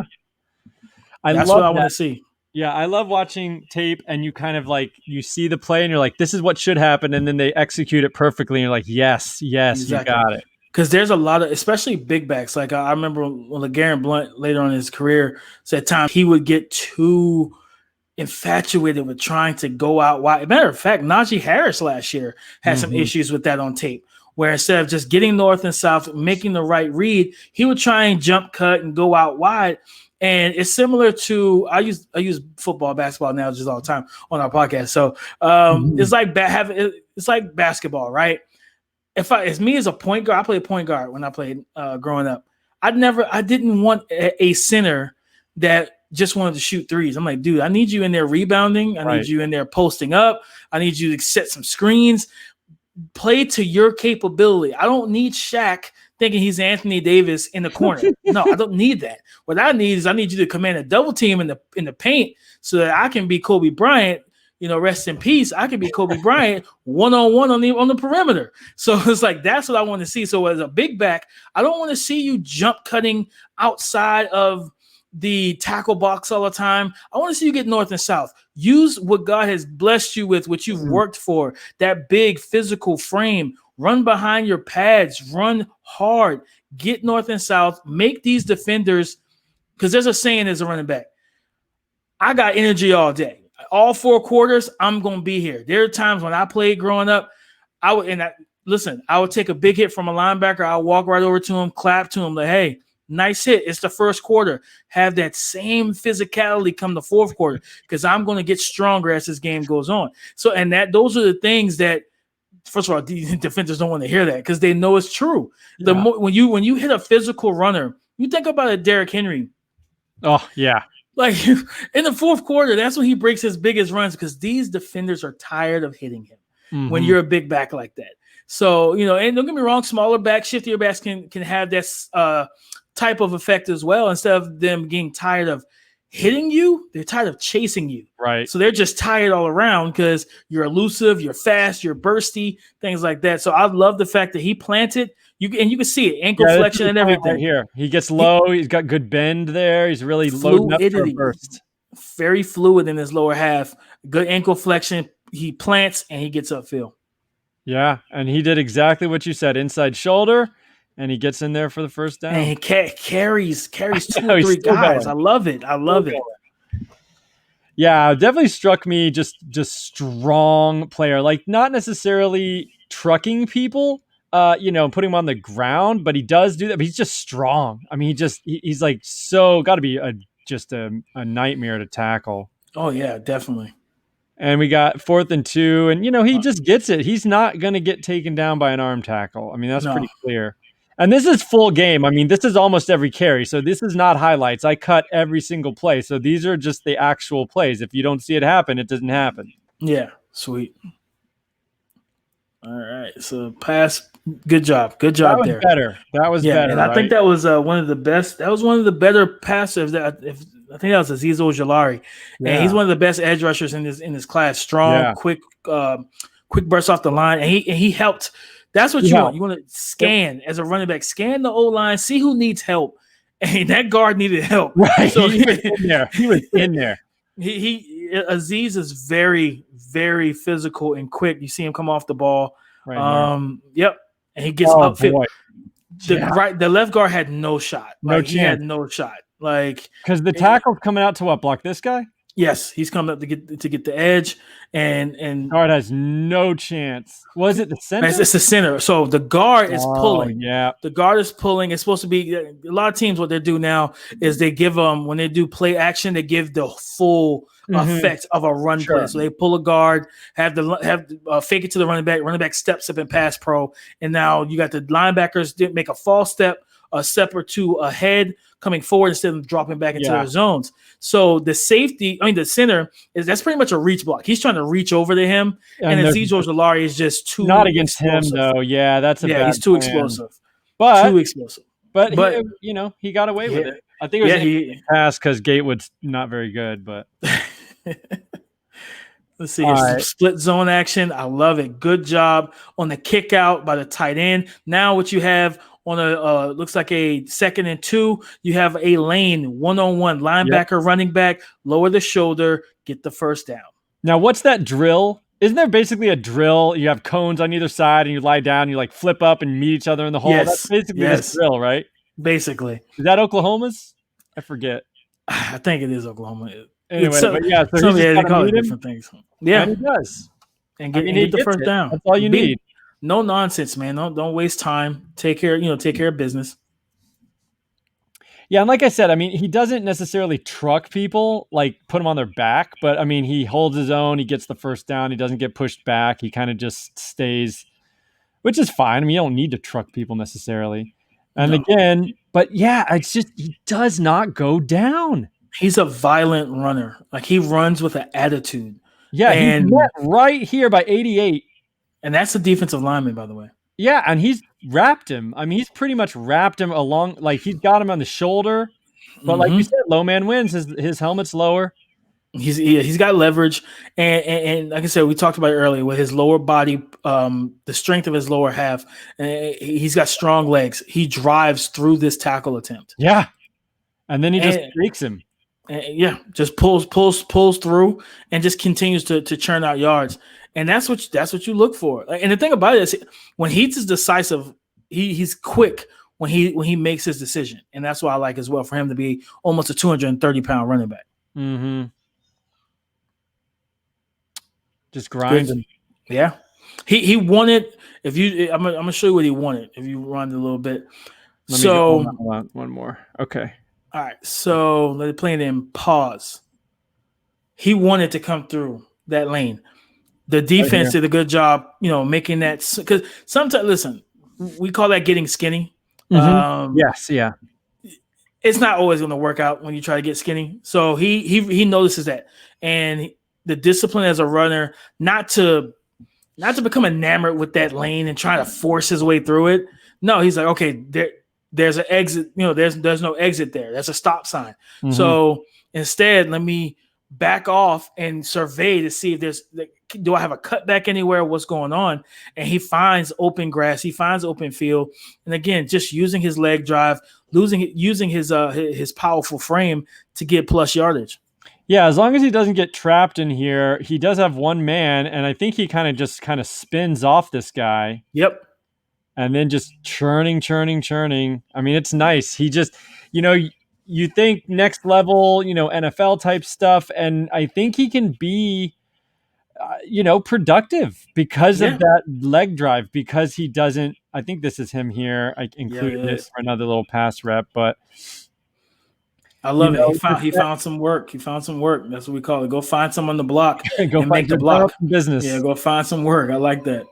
That's what I want to see. Yeah, I love watching tape and you kind of like you see the play and you're like, this is what should happen, and then they execute it perfectly and you're like, yes, exactly. You got it. Because there's a lot of, especially big backs. Like I remember when LeGarrette Blount later on in his career said times he would get too infatuated with trying to go out wide. Matter of fact, Najee Harris last year had some issues with that on tape, where instead of just getting north and south, making the right read, he would try and jump cut and go out wide. And it's similar to I use football, basketball analogies all the time on our podcast. So it's like basketball, right? It's me as a point guard, I played point guard when I played growing up. I didn't want a center that just wanted to shoot threes. I'm like, dude, I need you in there rebounding. I need you in there posting up. I need you to set some screens. Play to your capability. I don't need Shaq thinking he's Anthony Davis in the corner. No, I don't need that. What I need you to command a double team in the paint so that I can be Kobe Bryant. You know, rest in peace. I can be Kobe Bryant one-on-one on the perimeter. So it's like that's what I want to see. So as a big back, I don't want to see you jump cutting outside of the tackle box all the time. I want to see you get north and south. Use what God has blessed you with, what you've worked for, that big physical frame. Run behind your pads. Run hard. Get north and south. Make these defenders, because there's a saying as a running back, I got energy all day. all 4 quarters, I'm gonna be here. There are times when I played growing up, I would take a big hit from a linebacker. I'll walk right over to him, clap to him, like, hey, nice hit. It's the first quarter. Have that same physicality come the fourth quarter because I'm going to get stronger as this game goes on. So, and those are the things that, first of all, the defenders don't want to hear that because they know it's true. Yeah. When you hit a physical runner, you think about a Derrick Henry. Oh, yeah. Like in the fourth quarter, that's when he breaks his biggest runs because these defenders are tired of hitting him when you're a big back like that. So, and don't get me wrong, smaller backs, shiftier backs can have this type of effect as well. Instead of them getting tired of hitting you, they're tired of chasing you. Right. So they're just tired all around because you're elusive, you're fast, you're bursty, things like that. So I love the fact that he planted. You can see it, ankle flexion and everything. Right here. He gets low. He's got good bend there. He's really loading up for a burst. Very fluid in his lower half. Good ankle flexion. He plants and he gets upfield. Yeah, and he did exactly what you said, inside shoulder, and he gets in there for the first down. And he carries 2 or 3 guys. I love it. Yeah, definitely struck me just strong player. Like not necessarily trucking people, putting him on the ground, but he does do that. But he's just strong. I mean, he's like got to be just a nightmare to tackle. Oh yeah, definitely. And we got 4th and 2, and he just gets it. He's not going to get taken down by an arm tackle. I mean, that's pretty clear. And this is full game. I mean, this is almost every carry. So this is not highlights. I cut every single play. So these are just the actual plays. If you don't see it happen, it doesn't happen. Yeah, sweet. All right. So pass. Good job. Good job there. That was better. And I think that was one of the best. That was one of the better passes. I think that was Azeez Ojulari, and he's one of the best edge rushers in this class. Strong, quick burst off the line, and he helped. That's what you want. You want to scan as a running back, scan the O-line, see who needs help, and that guard needed help. Right, so he was in there. He was in there. Azeez is very, very physical and quick. You see him come off the ball. Right. Yep, and he gets upfield. The left guard had no shot. He had no shot. Because the tackle's coming out to what, block this guy? Yes, he's coming up to get the edge, and guard has no chance. Was it the center? It's the center. So the guard is pulling. Yeah, the guard is pulling. It's supposed to be a lot of teams. What they do now is they give when they do play action, they give the full effect of a run play. So they pull a guard, have fake it to the running back steps up and pass pro, and now you got the linebackers make a false step, a step or two ahead, coming forward instead of dropping back into their zones. So the center that's pretty much a reach block. He's trying to reach over to him, and Azeez Ojulari is just too not against explosive. him though. Yeah, that's he's too explosive. But too explosive. But he got away with it. I think it was a pass because Gatewood's not very good, but. Let's see. Some split zone action. I love it. Good job on the kick out by the tight end. Now what you have on looks like a 2nd and 2, you have a lane 1-on-1 linebacker, running back, lower the shoulder, get the first down. Now what's that drill? Isn't there basically a drill? You have cones on either side and you lie down, you like flip up and meet each other in the hole. Yes. That's basically this drill, right? Basically. Is that Oklahoma's? I forget. I think it is Oklahoma. Anyway, so they call it different things. Yeah, and he does. And get the first down. That's all you need. No nonsense, man. Don't waste time. Take care of business. Yeah, and like I said, I mean, he doesn't necessarily truck people, like put them on their back, but I mean, he holds his own. He gets the first down. He doesn't get pushed back. He kind of just stays, which is fine. I mean, you don't need to truck people necessarily. And again, but yeah, it's just he does not go down. He's a violent runner. Like he runs with an attitude. Yeah, and he's right here by 88. And that's the defensive lineman, by the way. Yeah, and he's wrapped him. I mean, he's pretty much wrapped him along. Like he's got him on the shoulder. But like you said, low man wins. His helmet's lower. He's got leverage, and like I said, we talked about it earlier with his lower body, the strength of his lower half. He's got strong legs. He drives through this tackle attempt. Yeah, and then he just streaks him. Just pulls through and just continues to churn out yards. And that's what you look for. And the thing about it is, when he's decisive, he's quick when he makes his decision, and that's why I like as well for him to be almost a 230-pound running back. Mm-hmm. Just Good. grinding. Yeah. He wanted. If you, I'm gonna show you what he wanted. If you run it a little bit. Let me go. So, Hold on. One more. Okay. all right. So let me play it in pause. He wanted to come through that lane. The Right defense here. did a good job, making that, because sometimes, listen, we call that getting skinny. Mm-hmm. Yes. Yeah. It's not always going to work out when you try to get skinny. So he notices that, and the discipline as a runner, not to become enamored with that lane and try to force his way through it. No, he's like, okay, there's an exit. There's no exit there. That's a stop sign. Mm-hmm. So instead, let me back off and survey to see if do I have a cutback anywhere? What's going on? And he finds open grass. He finds open field. And again, just using his leg drive, using his powerful frame to get plus yardage. Yeah, as long as he doesn't get trapped in here, he does have one man, and I think he kind of spins off this guy. Yep. And then just churning. I mean, it's nice. He just, you think next level, NFL type stuff, and I think he can be, productive because of that leg drive. Because he doesn't. I think this is him here. I included it for another little pass rep, but I love it. He found some work. He found some work. That's what we call it. Go find some on the block and make the block business. Yeah, go find some work. I like that.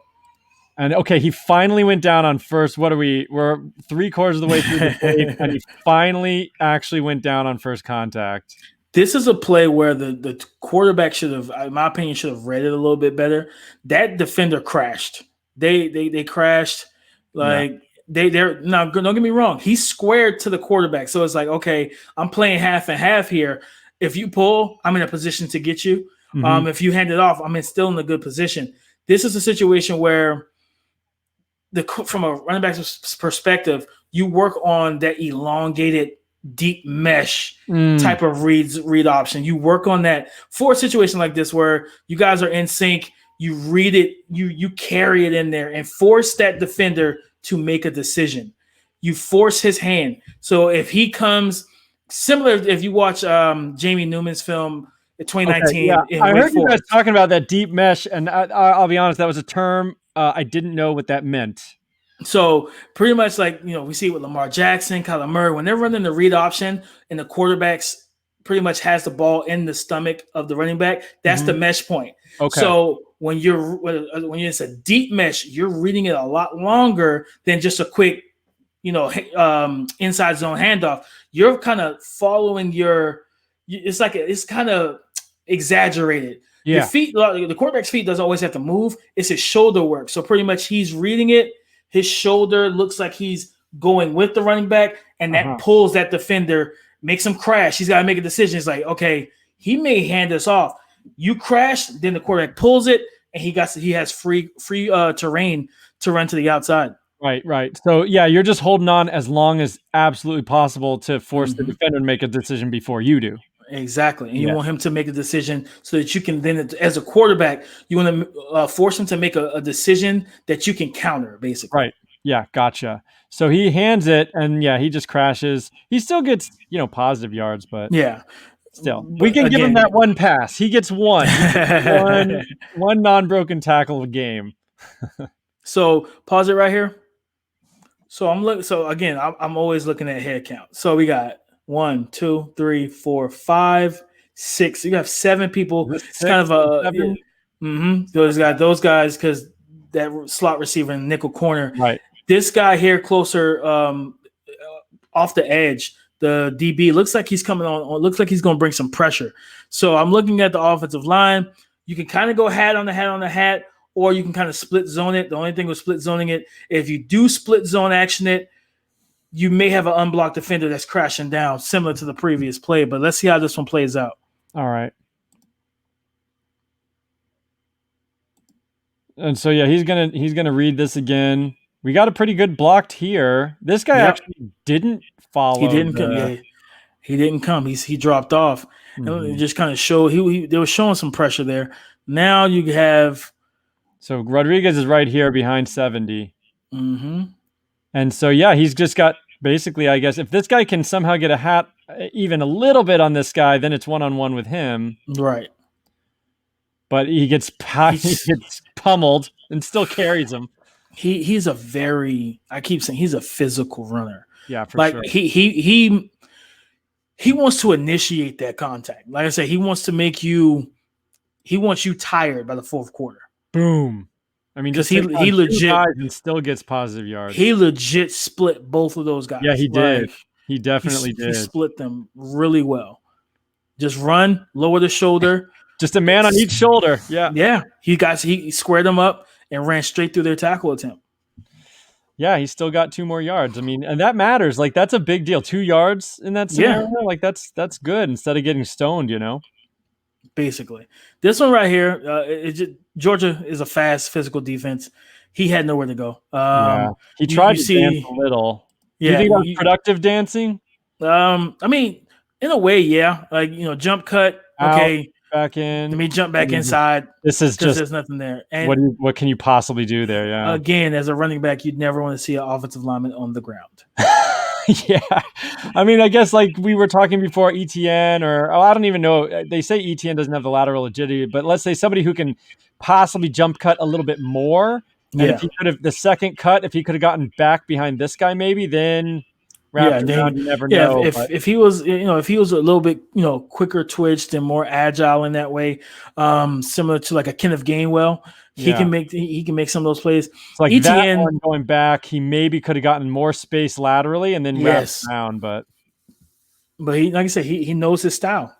And okay, he finally went down on first. What are we? We're 3/4 of the way through the play, and he finally actually went down on first contact. This is a play where the quarterback should have, in my opinion, should have read it a little bit better. That defender crashed. They crashed. Like they're now. Don't get me wrong. He's squared to the quarterback, so it's like, okay, I'm playing half and half here. If you pull, I'm in a position to get you. Mm-hmm. If you hand it off, I'm still in a good position. This is a situation where from a running back's perspective, you work on that elongated deep mesh type of read option. You work on that for a situation like this where you guys are in sync. You read it, you carry it in there and force that defender to make a decision. You force his hand. So if he comes similar, if you watch Jamie Newman's film 2019, I heard you guys talking about that deep mesh, and I'll be honest, that was a term I didn't know what that meant. So pretty much like, we see with Lamar Jackson, Kyler Murray, when they're running the read option and the quarterbacks pretty much has the ball in the stomach of the running back, that's the mesh point. Okay. So when it's a deep mesh, you're reading it a lot longer than just a quick, inside zone handoff. You're kind of following it's kind of exaggerated. Yeah. Your feet, the quarterback's feet doesn't always have to move. It's his shoulder work. So pretty much he's reading it. His shoulder looks like he's going with the running back, and that pulls that defender, makes him crash. He's got to make a decision. It's like, okay, he may hand this off. You crash, then the quarterback pulls it, and he has free terrain to run to the outside. Right. So yeah, you're just holding on as long as absolutely possible to force the defender to make a decision before you do. Exactly. And you want him to make a decision so that you can then, as a quarterback, you want to force him to make a decision that you can counter, basically. Right. Yeah. Gotcha. So he hands it, and he just crashes. He still gets, positive yards, but still, we can give him that one pass. He gets one. one non-broken tackle a game. So pause it right here. So I'm always looking at head count. So we got 1, 2, 3, 4, 5, 6. You have 7 people. It's kind of those guys because that slot receiver and nickel corner. Right. This guy here closer off the edge, the DB looks like he's coming on. Looks like he's going to bring some pressure. So I'm looking at the offensive line. You can kind of go hat on the hat, or you can kind of split zone it. The only thing with split zoning it, if you do split zone action it, you may have an unblocked defender that's crashing down, similar to the previous play. But let's see how this one plays out. All right. And so he's gonna read this again. We got a pretty good blocked here. This guy actually didn't follow. He didn't come. Yeah, he didn't come. He dropped off. And it just kind of showed they were showing some pressure there. Now you have. So Rodriguez is right here behind 70. Mm-hmm. And so, he's just got basically, I guess, if this guy can somehow get a hat even a little bit on this guy, then it's one-on-one with him. Right. but he gets he He's gets pummeled and still carries him. he's a very, I keep saying, he's a physical runner. Yeah, for Like sure. he wants to initiate that contact. Like I said, he wants you tired by the fourth quarter. Boom. I mean, Because just takes on he two legit guys and still gets positive he yards. legit split both of those Yeah, guys. he did. Like He definitely he did. split them really well. Just run, lower the shoulder. Just a man on each shoulder. Yeah. Yeah, he squared them up and ran straight through their tackle attempt. Yeah, he still got 2 more yards. I mean, and that matters. Like that's a big deal. 2 yards in that Yeah, scenario, like that's good instead of getting stoned, you know. basically. This one right here, Georgia is a fast physical defense. He had nowhere to go. Yeah. He You tried to dance see, a little. Do you yeah, think that was productive dancing? I mean, in a way, yeah. Like jump cut. Out, Okay, back let in. me jump I back mean, inside this is because just there's nothing there. And what can you possibly do there? Yeah. again, as a running back, you'd never want to see an offensive lineman on the ground. Yeah. I mean, I guess like we were talking before, ETN or I don't even know. They say ETN doesn't have the lateral agility, but let's say somebody who can possibly jump cut a little bit more. And if Yeah, he could have the second cut, if he could have gotten back behind this guy, maybe then yeah. wrapped around, Then you never yeah, know. But if he was if he was a little bit quicker twitched and more agile in that way, similar to like a Kenneth Gainwell, yeah, he can make some of those plays. it's like that ETN, one going back, he maybe could have gotten more space laterally and then wrapped yes, around. But but he like I said, he knows his style.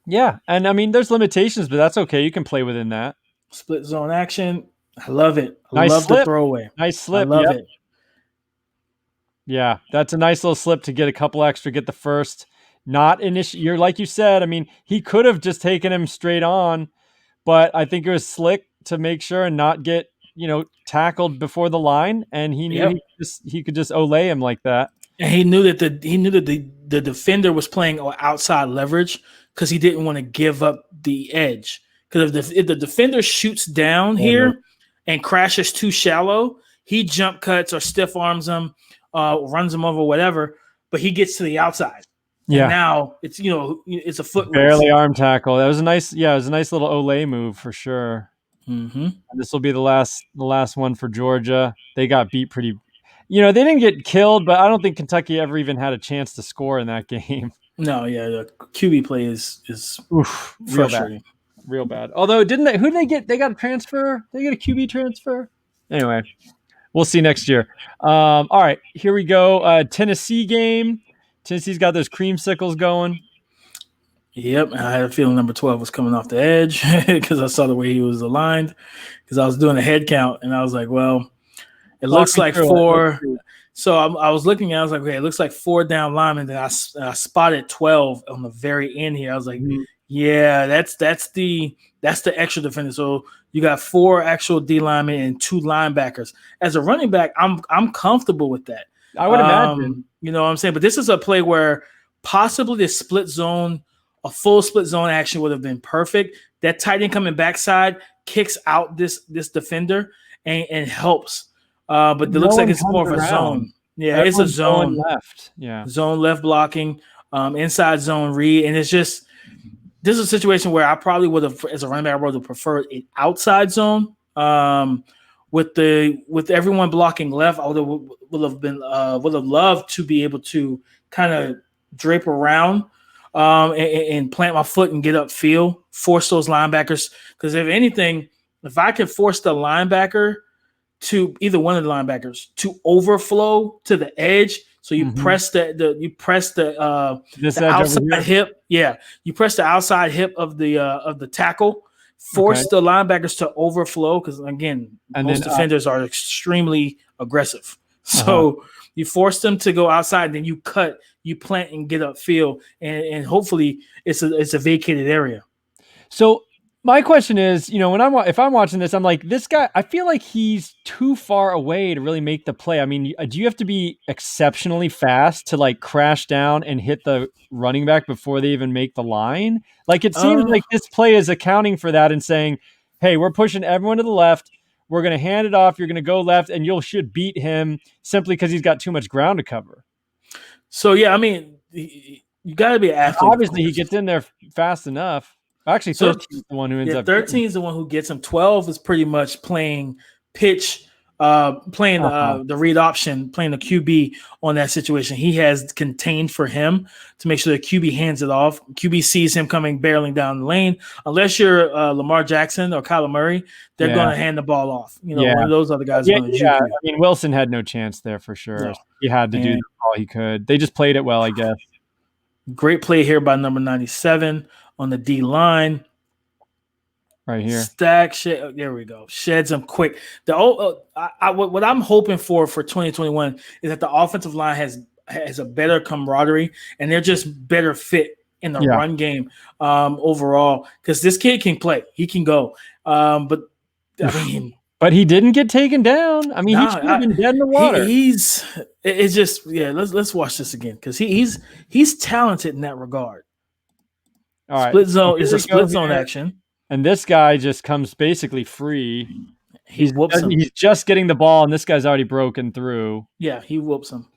yeah, and I mean, there's limitations, but that's okay. You can play within that. Split zone action. I love it. I Nice love the slip. throwaway. Nice I slip. love Yep. it. Yeah, that's a nice little slip to get a couple extra, get the first. Not initial. You're like you said. I mean, he could have just taken him straight on, but I think it was slick to make sure and not get tackled before the line, and he knew Yep. he could just olay him like that. And he knew that the defender was playing outside leverage because he didn't want to give up the edge. Because if the defender shoots down here and crashes too shallow, he jump cuts or stiff arms him, runs him over, whatever. But he gets to the outside. Yeah. And now it's a foot Barely race. arm tackle. That was a nice. Yeah, it was a nice little olay move for sure. Mm-hmm. This will be the last one for Georgia. They got beat pretty. They didn't get killed, but I don't think Kentucky ever even had a chance to score in that game. No, yeah, the QB play is Oof, frustrating. Real bad. Although, didn't they? Who did they get? They got a transfer. They get a QB transfer. Anyway, we'll see next year. All right, here we go. Tennessee game. Tennessee's got those creamsicles going. Yep, I had a feeling number 12 was coming off the edge because I saw the way he was aligned. Because I was doing a head count and I was like, well, it looks like 4. So I was looking at it, I was like, okay, it looks like 4 down linemen. Then I spotted 12 on the very end here. I was like, yeah, that's the extra defender. So you got 4 actual D linemen and 2 linebackers. As a running back, I'm comfortable with that. I would imagine. You know what I'm saying? But this is a play where possibly the split zone, a full split zone action would have been perfect. That tight end coming backside kicks out this defender and helps. But it looks like it's more of a zone. Yeah, it's a zone left. Yeah, zone left blocking, inside zone read, and it's just this is a situation where I probably would have, as a running back, I would have preferred an outside zone. With everyone blocking left, I would have loved to be able to kind of drape around and plant my foot and get upfield, force those linebackers. Because if anything, if I could force the linebacker to either one of the linebackers to overflow to the edge, so you press the outside hip, you press the outside hip of the tackle, force the linebackers to overflow because again, most defenders are extremely aggressive. So you force them to go outside, then you cut, you plant and get upfield, and hopefully it's a vacated area. So my question is, when if I'm watching this, I'm like, this guy, I feel like he's too far away to really make the play. I mean, do you have to be exceptionally fast to like crash down and hit the running back before they even make the line? Like it seems like this play is accounting for that and saying, hey, we're pushing everyone to the left. We're going to hand it off. You're going to go left and you should beat him simply because he's got too much ground to cover. So, yeah, I mean, you got to be an athlete. Obviously, he gets in there fast enough. Actually, So 13 is the one who ends yeah, up getting. 13 is the one who gets him. 12 is pretty much playing pitch, playing Uh-huh. the read option, playing the QB on that situation. He has contained for him to make sure the QB hands it off. QB sees him coming barreling down the lane. Unless you're Lamar Jackson or Kyler Murray, they're Yeah. going to hand the ball off. Yeah. One of those other guys are Yeah. going to Yeah. juke I you. mean, Wilson had no chance there for No. sure. He had to do And all he could. They just played it well, I guess. great play here by number 97 on the D line. Right here. Stack shed. There we go. Sheds them quick. What I'm hoping for 2021 is that the offensive line has a better camaraderie and they're just better fit in the Yeah. run game overall. Because this kid can play, he can go. But I mean, but he didn't get taken down. I mean, he should have been dead in the water. It's just Let's watch this again because he's talented in that regard. All right. Split zone is a split zone action. And this guy just comes basically free. He whoops him. He's just getting the ball, and this guy's already broken through. Yeah, he whoops him.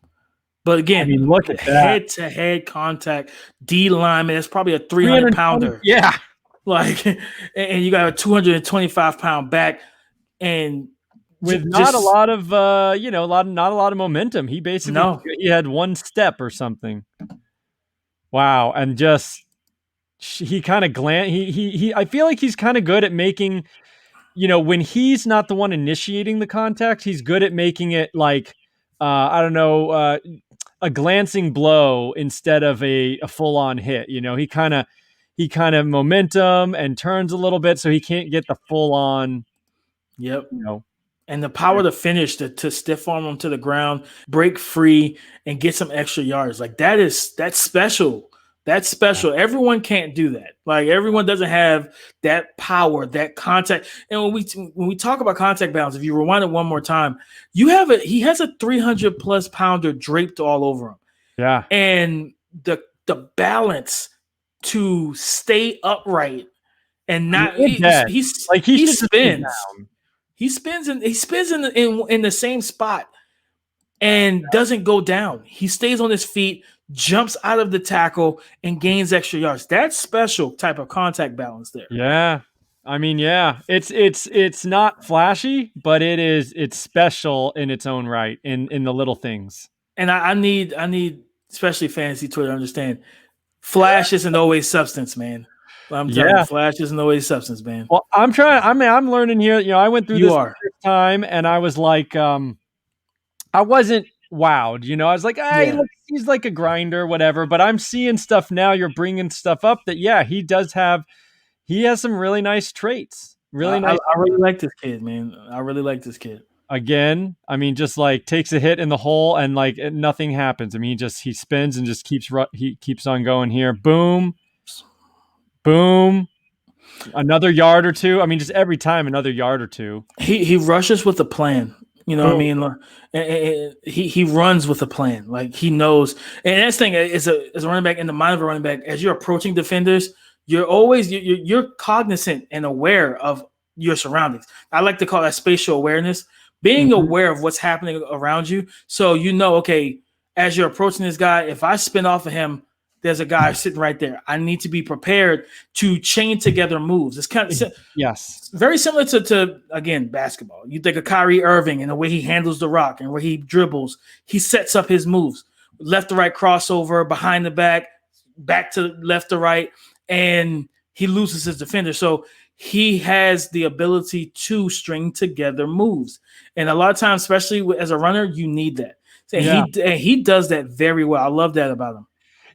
But again, I mean, look at that. Head-to-head contact, D lineman. That's probably a 300-pounder. Yeah. And you got a 225-pound back, and with not a lot of not a lot of momentum. He basically he had one step or something. Wow, and just he kind of he I feel like he's kind of good at making, when he's not the one initiating the contact, he's good at making it like I don't know, a glancing blow instead of a full-on hit. He kind of momentum and turns a little bit so he can't get the full-on. Yep. And the power to finish, to stiff arm him to the ground, break free, and get some extra yards. Like that's special. That's special. Yeah. Everyone can't do that. Like everyone doesn't have that power, that contact. And when we talk about contact balance, if you rewind it one more time, he has a 300+ pounder draped all over him. Yeah. And the balance to stay upright and not he spins. He spins in the same spot and doesn't go down. He stays on his feet, jumps out of the tackle, and gains extra yards. That's special type of contact balance there. Yeah. I mean, yeah. It's not flashy, but it's special in its own right, in the little things. And I need especially fantasy Twitter to understand flash isn't always substance, man. I'm telling you, flash isn't always substance, man. Well, I'm learning here. I went through this time and I was like, I wasn't wowed. I was like, he's like a grinder, whatever. But I'm seeing stuff now. You're bringing stuff up that, he has some really nice traits. Really nice. I really like this kid, man. I really like this kid. Again, I mean, just like takes a hit in the hole and like nothing happens. I mean, he spins and just keeps on going here. Boom. Boom. Another yard or two. I mean, just every time another yard or two. He rushes with a plan. What I mean? He runs with a plan. Like he knows. And that's the thing is a running back, in the mind of a running back, as you're approaching defenders, you're cognizant and aware of your surroundings. I like to call that spatial awareness. Being aware of what's happening around you. So okay, as you're approaching this guy, if I spin off of him, there's a guy sitting right there. I need to be prepared to chain together moves. It's kind of very similar to again, basketball. You think of Kyrie Irving and the way he handles the rock and where he dribbles. He sets up his moves. Left to right crossover, behind the back to left to right, and he loses his defender. So he has the ability to string together moves. And a lot of times, especially as a runner, you need that. And he does that very well. I love that about him.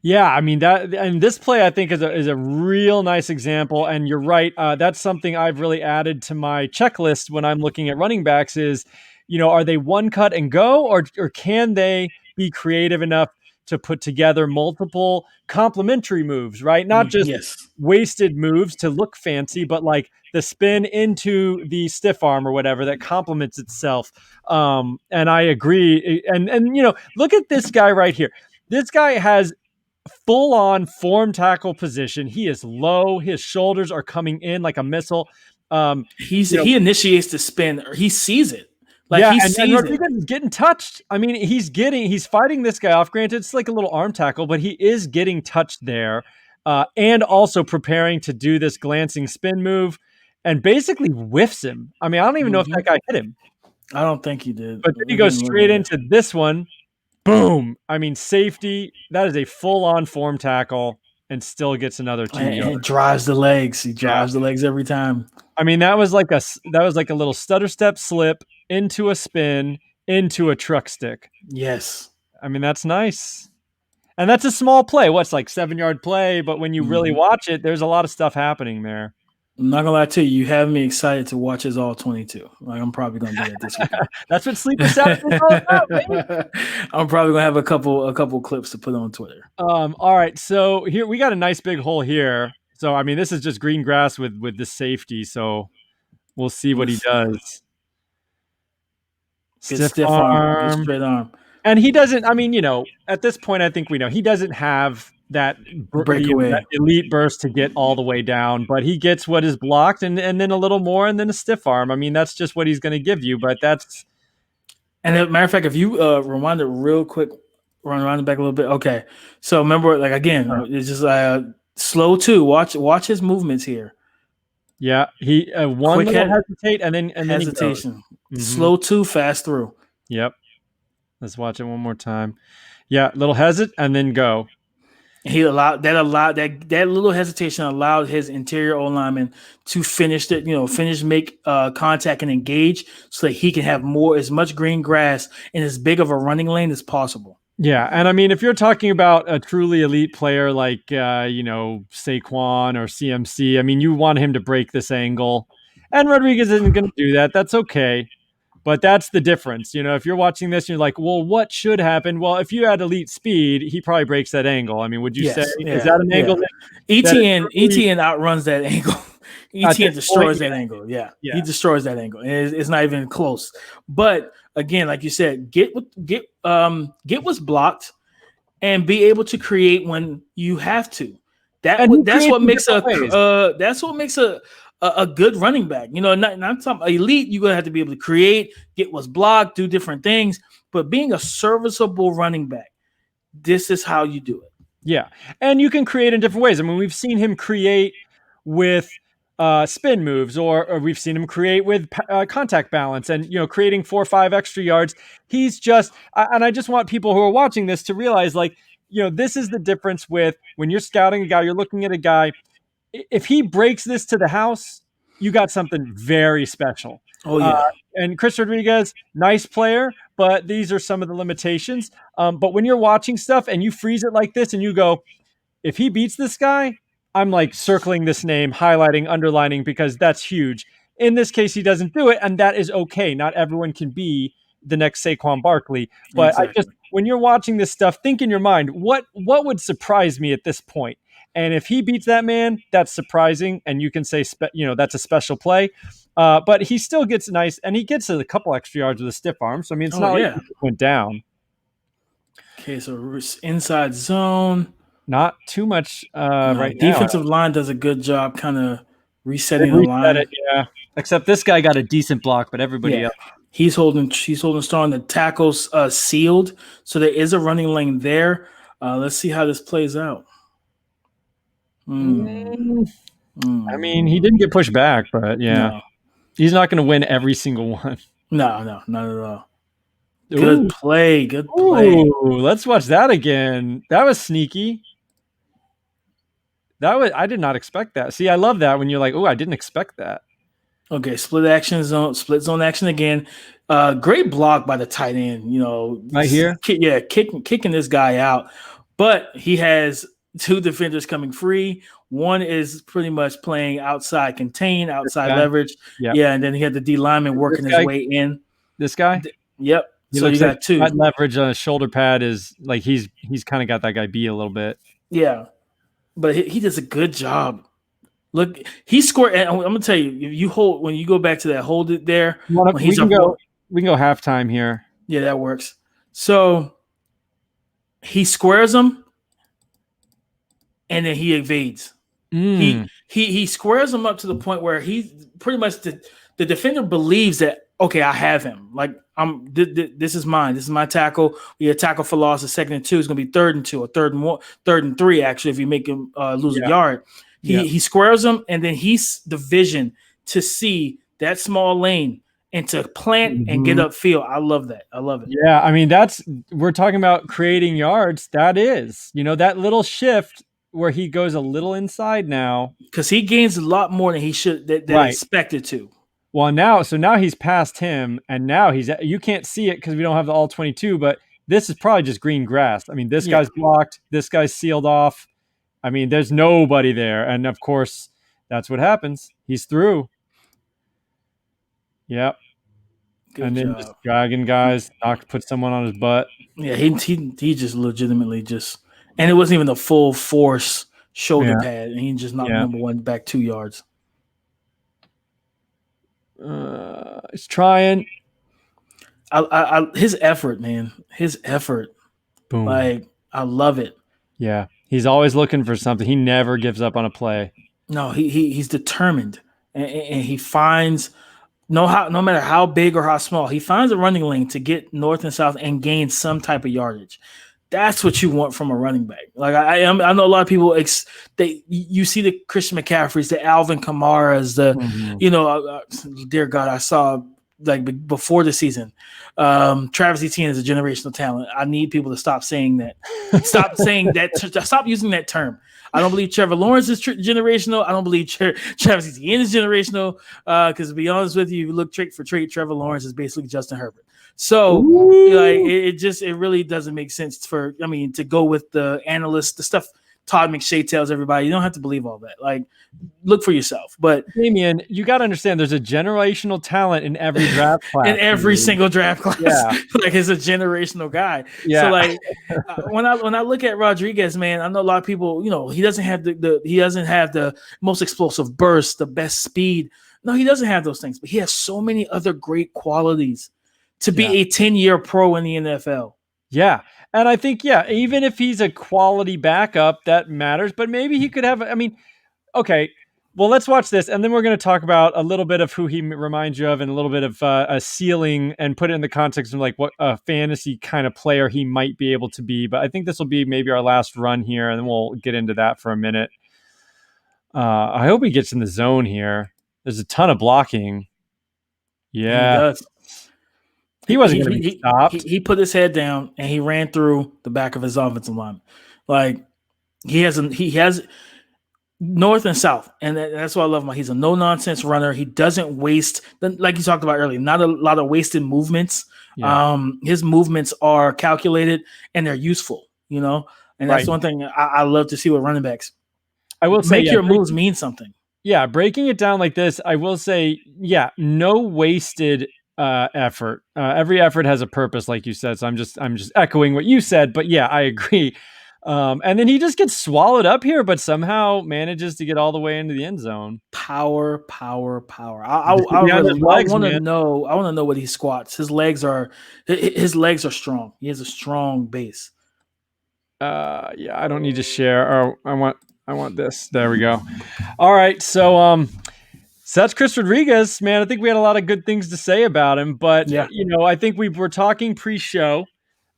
Yeah, I mean and this play I think is a real nice example. And you're right. That's something I've really added to my checklist when I'm looking at running backs is, are they one cut and go, or can they be creative enough to put together multiple complementary moves, right? Not just wasted moves to look fancy, but like the spin into the stiff arm or whatever that complements itself. And I agree. And look at this guy right here. This guy has full-on form tackle position. He is low. His shoulders are coming in like a missile. He initiates the spin, or he sees it. And Rodriguez is getting touched. I mean, he's fighting this guy off. Granted, it's like a little arm tackle, but he is getting touched there. and also preparing to do this glancing spin move, and basically whiffs him. I mean, I don't even know if that guy hit him. I don't think he did. But then he It goes didn't look straight like it. into this one. Boom. I mean, safety. That is a full-on form tackle, and still gets another 2 And yards. it drives the legs. He Yeah. drives the legs every time. I mean, that was like a little stutter step slip into a spin into a truck stick. Yes. I mean, that's nice. And that's a small play. What's like 7-yard play, but when you really watch it, there's a lot of stuff happening there. I'm not gonna lie to you. You have me excited to watch his all 22. Like I'm probably gonna do that this weekend. That's what Sleeper Saturday is all about, baby. I'm probably gonna have a couple clips to put on Twitter. All right, so here we got a nice big hole here. So I mean, this is just green grass with the safety. So we'll see what he does. Good stiff arm, good straight arm. And he doesn't. I mean, at this point, I think we know he doesn't have that breakaway, that elite burst to get all the way down, but he gets what is blocked, and then a little more, and then a stiff arm. I mean, that's just what he's going to give you. But that's. And as a matter of fact, if you rewind it real quick, run it back a little bit. Okay, so remember, like again, it's just slow too. Watch his movements here. Yeah, he one little hesitate, and then hesitation. Slow two, fast through. Yep. Let's watch it one more time. Yeah, little hesitate and then go. He allowed that little hesitation allowed his interior O lineman to finish make contact and engage so that he can have as much green grass in as big of a running lane as possible. Yeah, and I mean, if you're talking about a truly elite player like Saquon or CMC, I mean, you want him to break this angle, and Rodriguez isn't going to do that. That's okay. But that's the difference. If you're watching this and you're like, well, what should happen? Well, if you had elite speed, he probably breaks that angle. I mean, would you say, is that an angle? ETN outruns that angle. ETN destroys that angle. Yeah, he destroys that angle. It's not even close. But again, like you said, get what's blocked and be able to create when you have to. That's what makes a good running back. Not some elite. You're gonna have to be able to create, get what's blocked, do different things. But being a serviceable running back, this is how you do it. Yeah, and you can create in different ways. I mean, we've seen him create with spin moves, or we've seen him create with contact balance, and creating 4 or 5 extra yards. He's just, and I just want people who are watching this to realize, like, this is the difference with when you're scouting a guy, you're looking at a guy. If he breaks this to the house, you got something very special. Oh, yeah. And Chris Rodriguez, nice player, but these are some of the limitations. But when you're watching stuff and you freeze it like this and you go, if he beats this guy, I'm like circling this name, highlighting, underlining, because that's huge. In this case, he doesn't do it, and that is okay. Not everyone can be the next Saquon Barkley. But when you're watching this stuff, think in your mind, what would surprise me at this point? And if he beats that man, that's surprising, and you can say, that's a special play. But he still gets nice, and he gets a couple extra yards with a stiff arm. So I mean, it's not like he went down. Okay, so inside zone, not too much right now. Defensive line does a good job, kind of resetting the line. Yeah, except this guy got a decent block, but everybody else. He's holding strong. The tackles sealed, so there is a running lane there. Let's see how this plays out. I mean, he didn't get pushed back, but he's not going to win every single one. No, not at all. Good play. Ooh, let's watch that again. That was sneaky. I did not expect that. See, I love that when you're like, oh, I didn't expect that. Okay, split zone action again. Great block by the tight end. Right here. Kicking this guy out, but he has 2 defenders coming free. One is pretty much playing outside contain, outside leverage. Yep. Yeah, and then he had the D lineman working his way in. This guy? Yep. So you got 2. That leverage on his shoulder pad is like he's kind of got that guy beat a little bit. Yeah, but he does a good job. Look, he scored. And I'm gonna tell you, when you go back to that, hold it there. We can go halftime here. Yeah, that works. So he squares him, and then he evades. He squares him up to the point where he pretty much the defender believes that, okay, I have him. Like This is mine. This is my tackle. We had tackle for loss. A 2nd and 2 is going to be 3rd and 2 or 3rd and 3. Actually, if you make him lose a Yeah. yard, Yeah. he squares them, and then he's the vision to see that small lane and to plant and get upfield. I love that. I love it. Yeah, I mean we're talking about creating yards. That is, that little shift where he goes a little inside now, because he gains a lot more than he should that right? Expected to. Well, now he's past him, and now you can't see it because we don't have the all 22. But this is probably just green grass. I mean, this guy's blocked. This guy's sealed off. I mean, there's nobody there, and of course, that's what happens. He's through. Yep. Good and job. then just dragging guys, put someone on his butt. Yeah, he just legitimately just, and it wasn't even a full force shoulder pad, and he just knocked number one back 2 yards. He's trying. His effort, man. His effort. Boom. Like, I love it. Yeah. He's always looking for something. He never gives up on a play. No, he's determined. And he finds no matter how big or how small, he finds a running lane to get north and south and gain some type of yardage. That's what you want from a running back. Like I know a lot of people you see the Christian McCaffreys, the Alvin Kamaras, dear God, I saw like before the season, Travis Etienne is a generational talent. I need people to stop saying that. Stop saying that. Stop using that term. I don't believe Trevor Lawrence is generational. I don't believe Travis Etienne is generational. Because to be honest with you, look trait for trait, Trevor Lawrence is basically Justin Herbert. So like it really doesn't make sense to go with the analysts, the stuff Todd McShay tells everybody. You don't have to believe all that. Like, look for yourself. But Damian, you got to understand, there's a generational talent in every draft class. In every single draft class, like he's a generational guy. Yeah. So like when I look at Rodriguez, man, I know a lot of people. He doesn't have the most explosive burst, the best speed. No, he doesn't have those things. But he has so many other great qualities to be a 10-year pro in the NFL. Yeah. And I think, even if he's a quality backup, that matters. But maybe he could have, okay, well, let's watch this. And then we're going to talk about a little bit of who he reminds you of and a little bit of a ceiling and put it in the context of like what a fantasy kind of player he might be able to be. But I think this will be maybe our last run here. And then we'll get into that for a minute. I hope he gets in the zone here. There's a ton of blocking. Yeah. He does. He wasn't going to be stopped. He put his head down and he ran through the back of his offensive line. Like he has north and south, and that's what I love him. He's a no nonsense runner. He doesn't waste, like you talked about earlier. Not a lot of wasted movements. Yeah. His movements are calculated and they're useful. And that's one thing I love to see with running backs. I will say, make your moves mean something. Yeah, breaking it down like this, I will say, no wasted effort. Every effort has a purpose, like you said. So I'm just echoing what you said, but I agree. And then he just gets swallowed up here, but somehow manages to get all the way into the end zone. Power. I want to know what he squats. His legs are strong. He has a strong base. I don't need to share. Oh, I want this. There we go. All right. So that's Chris Rodriguez, man. I think we had a lot of good things to say about him, but I think we were talking pre-show.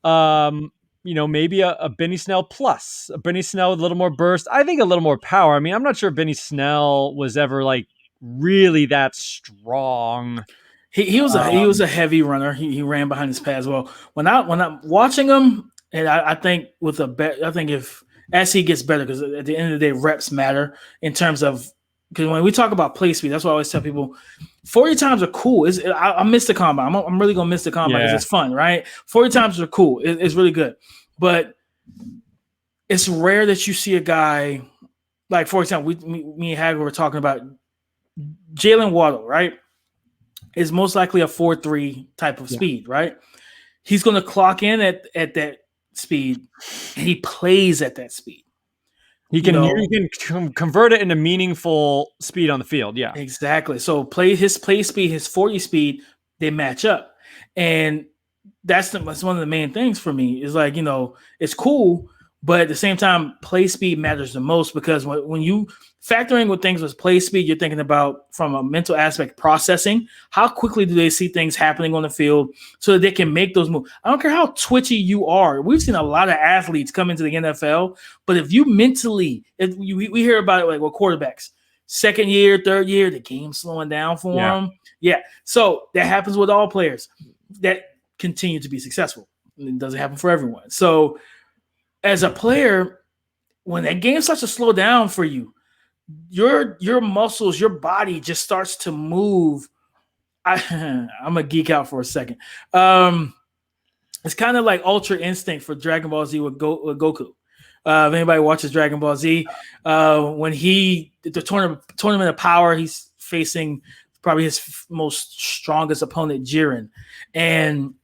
Maybe a Benny Snell plus, a Benny Snell with a little more burst. I think a little more power. I mean, I'm not sure Benny Snell was ever like really that strong. He was a heavy runner. He ran behind his pads well. When I'm watching him, and I think if as he gets better, because at the end of the day, reps matter in terms of. Because when we talk about play speed, that's why I always tell people 40 times are cool. I miss the combine. I'm really going to miss the combine because it's fun, right? 40 times are cool. It's really good. But it's rare that you see a guy, like, for example, me and Hagler were talking about Jalen Waddle, right? Is most likely a 4.3 type of speed, right? He's going to clock in at that speed, and he plays at that speed. He can convert it into meaningful speed on the field. Yeah, exactly. So his play speed, his 40 speed, they match up. And that's one of the main things for me is like, it's cool, But at the same time, play speed matters the most because when you factoring with things with play speed, you're thinking about from a mental aspect processing. How quickly do they see things happening on the field so that they can make those moves? I don't care how twitchy you are. We've seen a lot of athletes come into the NFL, but if you mentally, we hear about it like with quarterbacks, second year, third year, the game's slowing down for them. Yeah. So that happens with all players that continue to be successful. It doesn't happen for everyone. So as a player, when that game starts to slow down for you, your muscles, your body just starts to move. I'm gonna geek out for a second. It's kind of like Ultra Instinct for Dragon Ball Z with Goku. If anybody watches Dragon Ball Z, when the tournament of power, he's facing probably his most strongest opponent, Jiren, and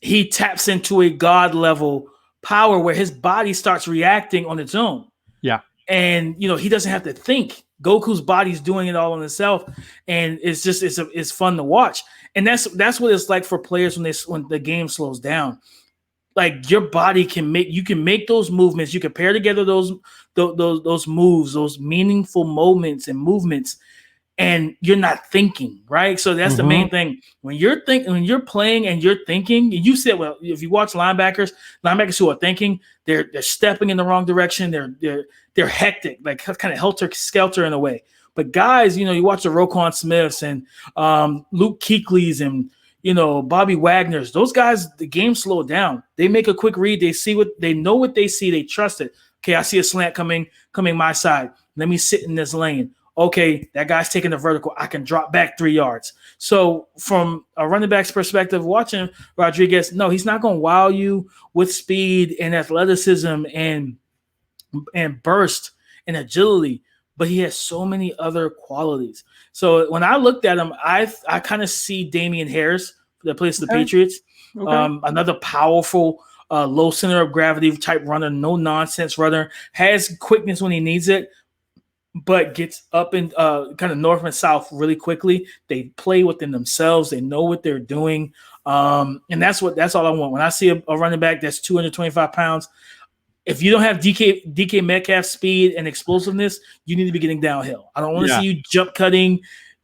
he taps into a god level power where his body starts reacting on its own. Yeah. And he doesn't have to think. Goku's body's doing it all on itself, and it's fun to watch. And that's what it's like for players when the game slows down. Like your body can make those movements. You can pair together those moves, those meaningful moments and movements, and you're not thinking, right? So that's the main thing. When you're playing and you're thinking, and you said, well, if you watch linebackers who are thinking, they're stepping in the wrong direction. They're hectic, like kind of helter-skelter in a way. But guys, you watch the Roquan Smiths and Luke Kuechly's and Bobby Wagner's. Those guys, the game slowed down. They make a quick read. They know what they see. They trust it. Okay, I see a slant coming my side. Let me sit in this lane. Okay, that guy's taking the vertical. I can drop back 3 yards. So from a running back's perspective, watching Rodriguez, no, he's not going to wow you with speed and athleticism and burst and agility, but he has so many other qualities. So when I looked at him, I kind of see Damian Harris that plays for the Patriots, another powerful low center of gravity type runner, no nonsense runner, has quickness when he needs it, but gets up in kind of north and south really quickly. They play within themselves. They know what they're doing. And that's all I want. When I see a running back that's 225 pounds, if you don't have DK Metcalf speed and explosiveness, you need to be getting downhill. I don't want to see you jump cutting.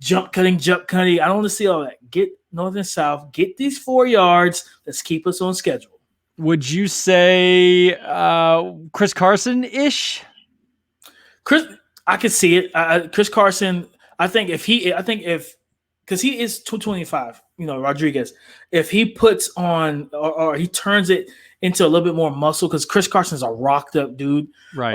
I don't want to see all that. Get north and south. Get these 4 yards. Let's keep us on schedule. Would you say Chris Carson-ish? I could see it. Chris Carson, because he is 225, Rodriguez. If he puts on or he turns it into a little bit more muscle, because Chris Carson's a rocked up dude. Right.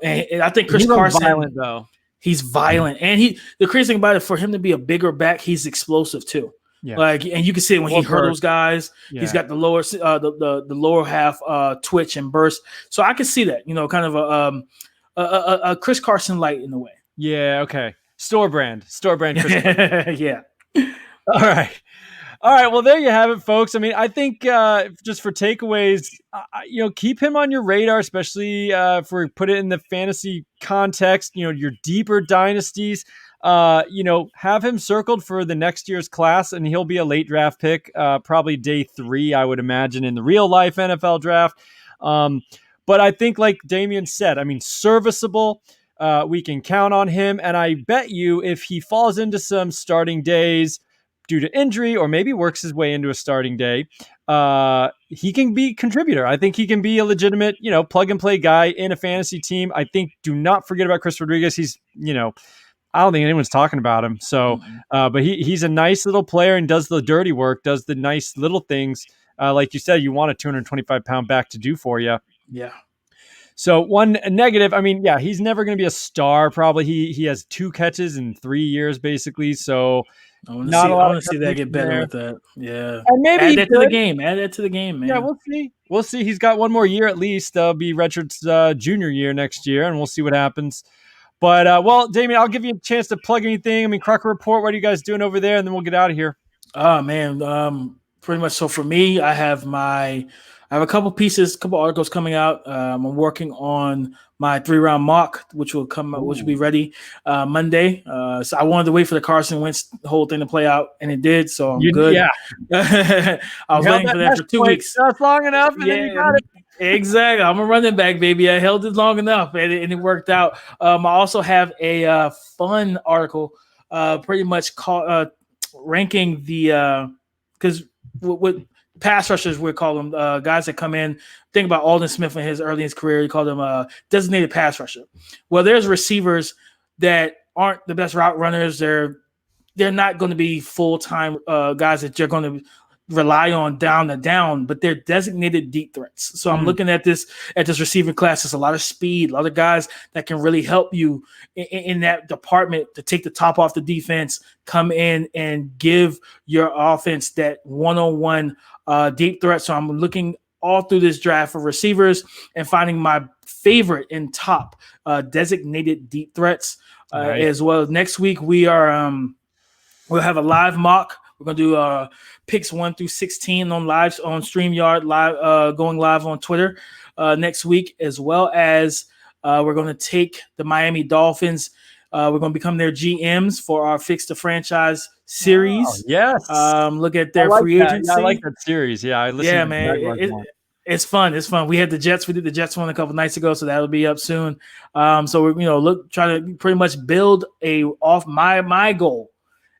And I think Chris Carson, violent though. He's violent. And the crazy thing about it, for him to be a bigger back, he's explosive too. Yeah. And you can see it when he hurdles guys. Yeah. He's got the lower the lower half twitch and burst. So I can see that, kind of a Chris Carson light in a way. Yeah. Okay. Store brand Chris Carson. Yeah. All right. Well, there you have it, folks. I mean, I think just for takeaways, keep him on your radar, especially if we put it in the fantasy context, your deeper dynasties. Have him circled for the next year's class, and he'll be a late draft pick, probably day 3, I would imagine, in the real life NFL draft. But I think, like Damian said, I mean, serviceable. We can count on him. And I bet you if he falls into some starting days due to injury or maybe works his way into a starting day, he can be a contributor. I think he can be a legitimate, plug and play guy in a fantasy team. I think do not forget about Chris Rodriguez. He's, I don't think anyone's talking about him. So, but he's a nice little player and does the dirty work, does the nice little things. Like you said, you want a 225-pound back to do for you. Yeah. So one negative, I mean, yeah, he's never going to be a star. Probably he has 2 catches in 3 years, basically. So I want to see that get better with that. Yeah. And maybe add that to the game. Add that to the game, man. Yeah, we'll see. He's got 1 more year at least. That'll be Redshirt's junior year next year, and we'll see what happens. But, well, Damian, I'll give you a chance to plug anything. I mean, Crocker Report, what are you guys doing over there? And then we'll get out of here. Oh, man. Pretty much. So for me, I have a couple articles coming out. I'm working on my 3-round mock, which will be ready Monday. So I wanted to wait for the Carson Wentz whole thing to play out, and it did. So I'm good. Yeah. I was waiting for that for 2 weeks. That's long enough, and then you got it. Exactly. I'm a running back, baby. I held it long enough, and it worked out. I also have a fun article, pretty much ranking the because what pass rushers we call them guys that come in. Think about Alden Smith in his early in his career. He called them designated pass rusher. Well, there's receivers that aren't the best route runners. They're not going to be full time guys that you're going to rely on down to down, but they're designated deep threats. So I'm looking at this receiving class. There's a lot of speed, a lot of guys that can really help you in that department to take the top off the defense, come in and give your offense that one-on-one deep threat. So I'm looking all through this draft for receivers and finding my favorite and top designated deep threats. As well. Next week we are we'll have a live mock. We're gonna do picks 1 through 16 on StreamYard live, going live on Twitter next week, as well as we're gonna take the Miami Dolphins. We're gonna become their GMs for our Fix the Franchise series. Oh, yes. Look at their free agency. Yeah, I like that series. Yeah, I listened. Yeah, to man. It's fun. It's fun. We had the Jets. We did the Jets one a couple nights ago, so that'll be up soon. So we're trying to pretty much build my goal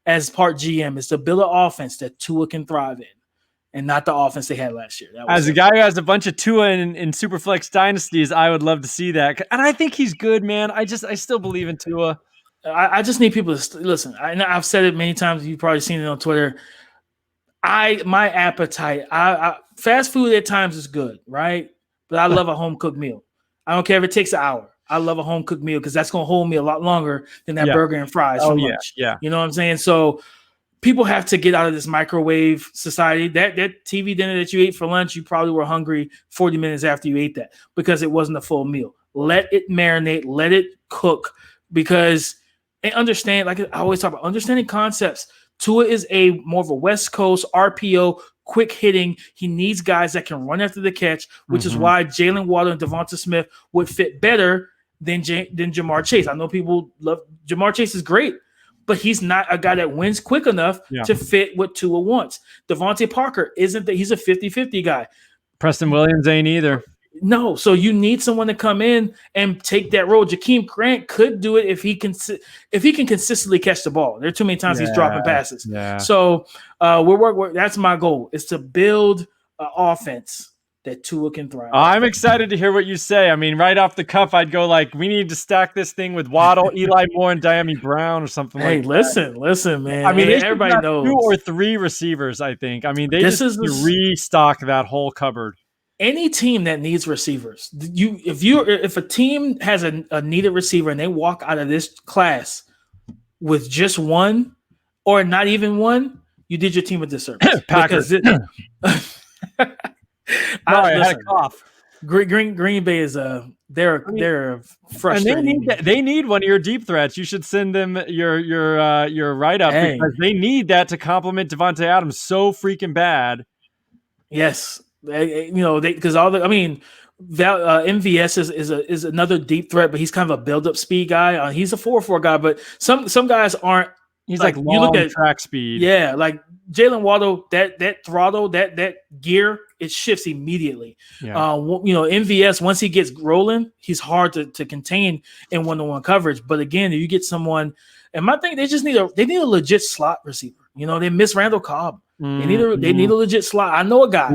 as part GM is to build an offense that Tua can thrive in, and not the offense they had last year. As a guy who has a bunch of Tua in Superflex dynasties, I would love to see that, and I think he's good, man. I still believe in Tua. I just need people to listen. I've said it many times. You've probably seen it on Twitter. My appetite. Fast food at times is good, right? But I love a home cooked meal. I don't care if it takes an hour. I love a home cooked meal because that's gonna hold me a lot longer than that burger and fries for lunch. Yeah, you know what I'm saying. So people have to get out of this microwave society. That TV dinner that you ate for lunch, you probably were hungry 40 minutes after you ate that because it wasn't a full meal. Let it marinate. Let it cook because and understand. Like I always talk about, understanding concepts. Tua is more of a West Coast RPO, quick hitting. He needs guys that can run after the catch, which is why Jalen Waddle and Devonta Smith would fit better than Jamar Chase. I know people love Jamar Chase is great, but he's not a guy that wins quick enough to fit what Tua wants. Devontae Parker isn't that he's a 50-50 guy. Preston Williams ain't either. No, so you need someone to come in and take that role. Jakeem Grant could do it if he can consistently catch the ball. There are too many times he's dropping passes. Yeah. So that's my goal is to build an offense that Tua can thrive. I'm excited to hear what you say. I mean, right off the cuff, I'd go like, we need to stack this thing with Waddle, Eli Moore, and Diami Brown or something like that. Listen, man. I mean, everybody knows 2 or 3 receivers, I think. I mean, they just restock that whole cupboard. Any team that needs receivers, if a team has a needed receiver and they walk out of this class with just one or not even one, you did your team a disservice. Packers. I had a cough. Green Bay is they're frustrating. And they need one of your deep threats. You should send them your write up because they need that to complement Devontae Adams so freaking bad. Yes. Because MVS is another deep threat, but he's kind of a build-up speed guy. He's a 4-4 guy, but some guys aren't. He's like long, you look at track speed. Yeah, like Jalen Waddle, that throttle, that gear, it shifts immediately. Yeah. MVS, once he gets rolling, he's hard to contain in one-on-one coverage. But again, if you get someone, and my thing, they need a legit slot receiver. They miss Randall Cobb. They need a legit slot. I know a guy.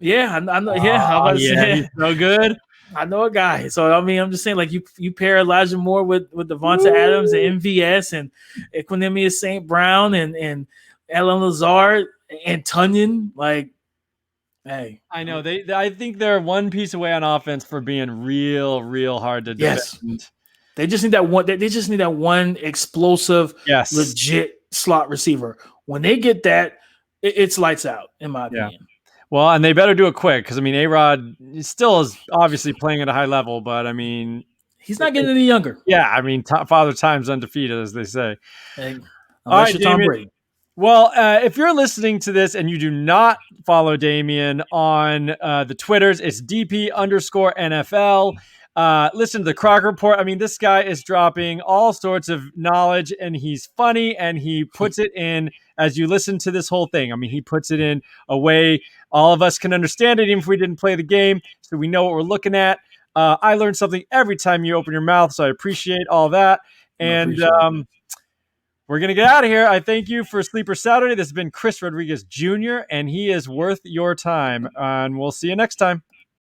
Yeah, I know. Yeah, he's so good. I know a guy. So I mean, I'm just saying, like you pair Elijah Moore with Devonta Adams and MVS and Equinemius St. Brown and Alan Lazard and Tunyon. Like, hey, I know I think they're one piece away on offense for being real hard to defend. Yes. They just need that one. They just need that one explosive, legit slot receiver. When they get that, it's lights out, in my opinion. Yeah. Well, and they better do it quick because, I mean, A-Rod still is obviously playing at a high level, but, I mean... He's not getting any younger. Yeah, I mean, Father Time's undefeated, as they say. Hey, unless you're Tom Brady. Well, if you're listening to this and you do not follow Damian on the Twitters, it's DP_NFL. Listen to the Crocker Report. I mean, this guy is dropping all sorts of knowledge, and he's funny, and he puts it in as you listen to this whole thing. I mean, he puts it in a way all of us can understand it, even if we didn't play the game, so we know what we're looking at. I learn something every time you open your mouth, so I appreciate all that. I And appreciate it. we're going to get out of here. I thank you for Sleeper Saturday. This has been Chris Rodriguez Jr., and he is worth your time. And we'll see you next time.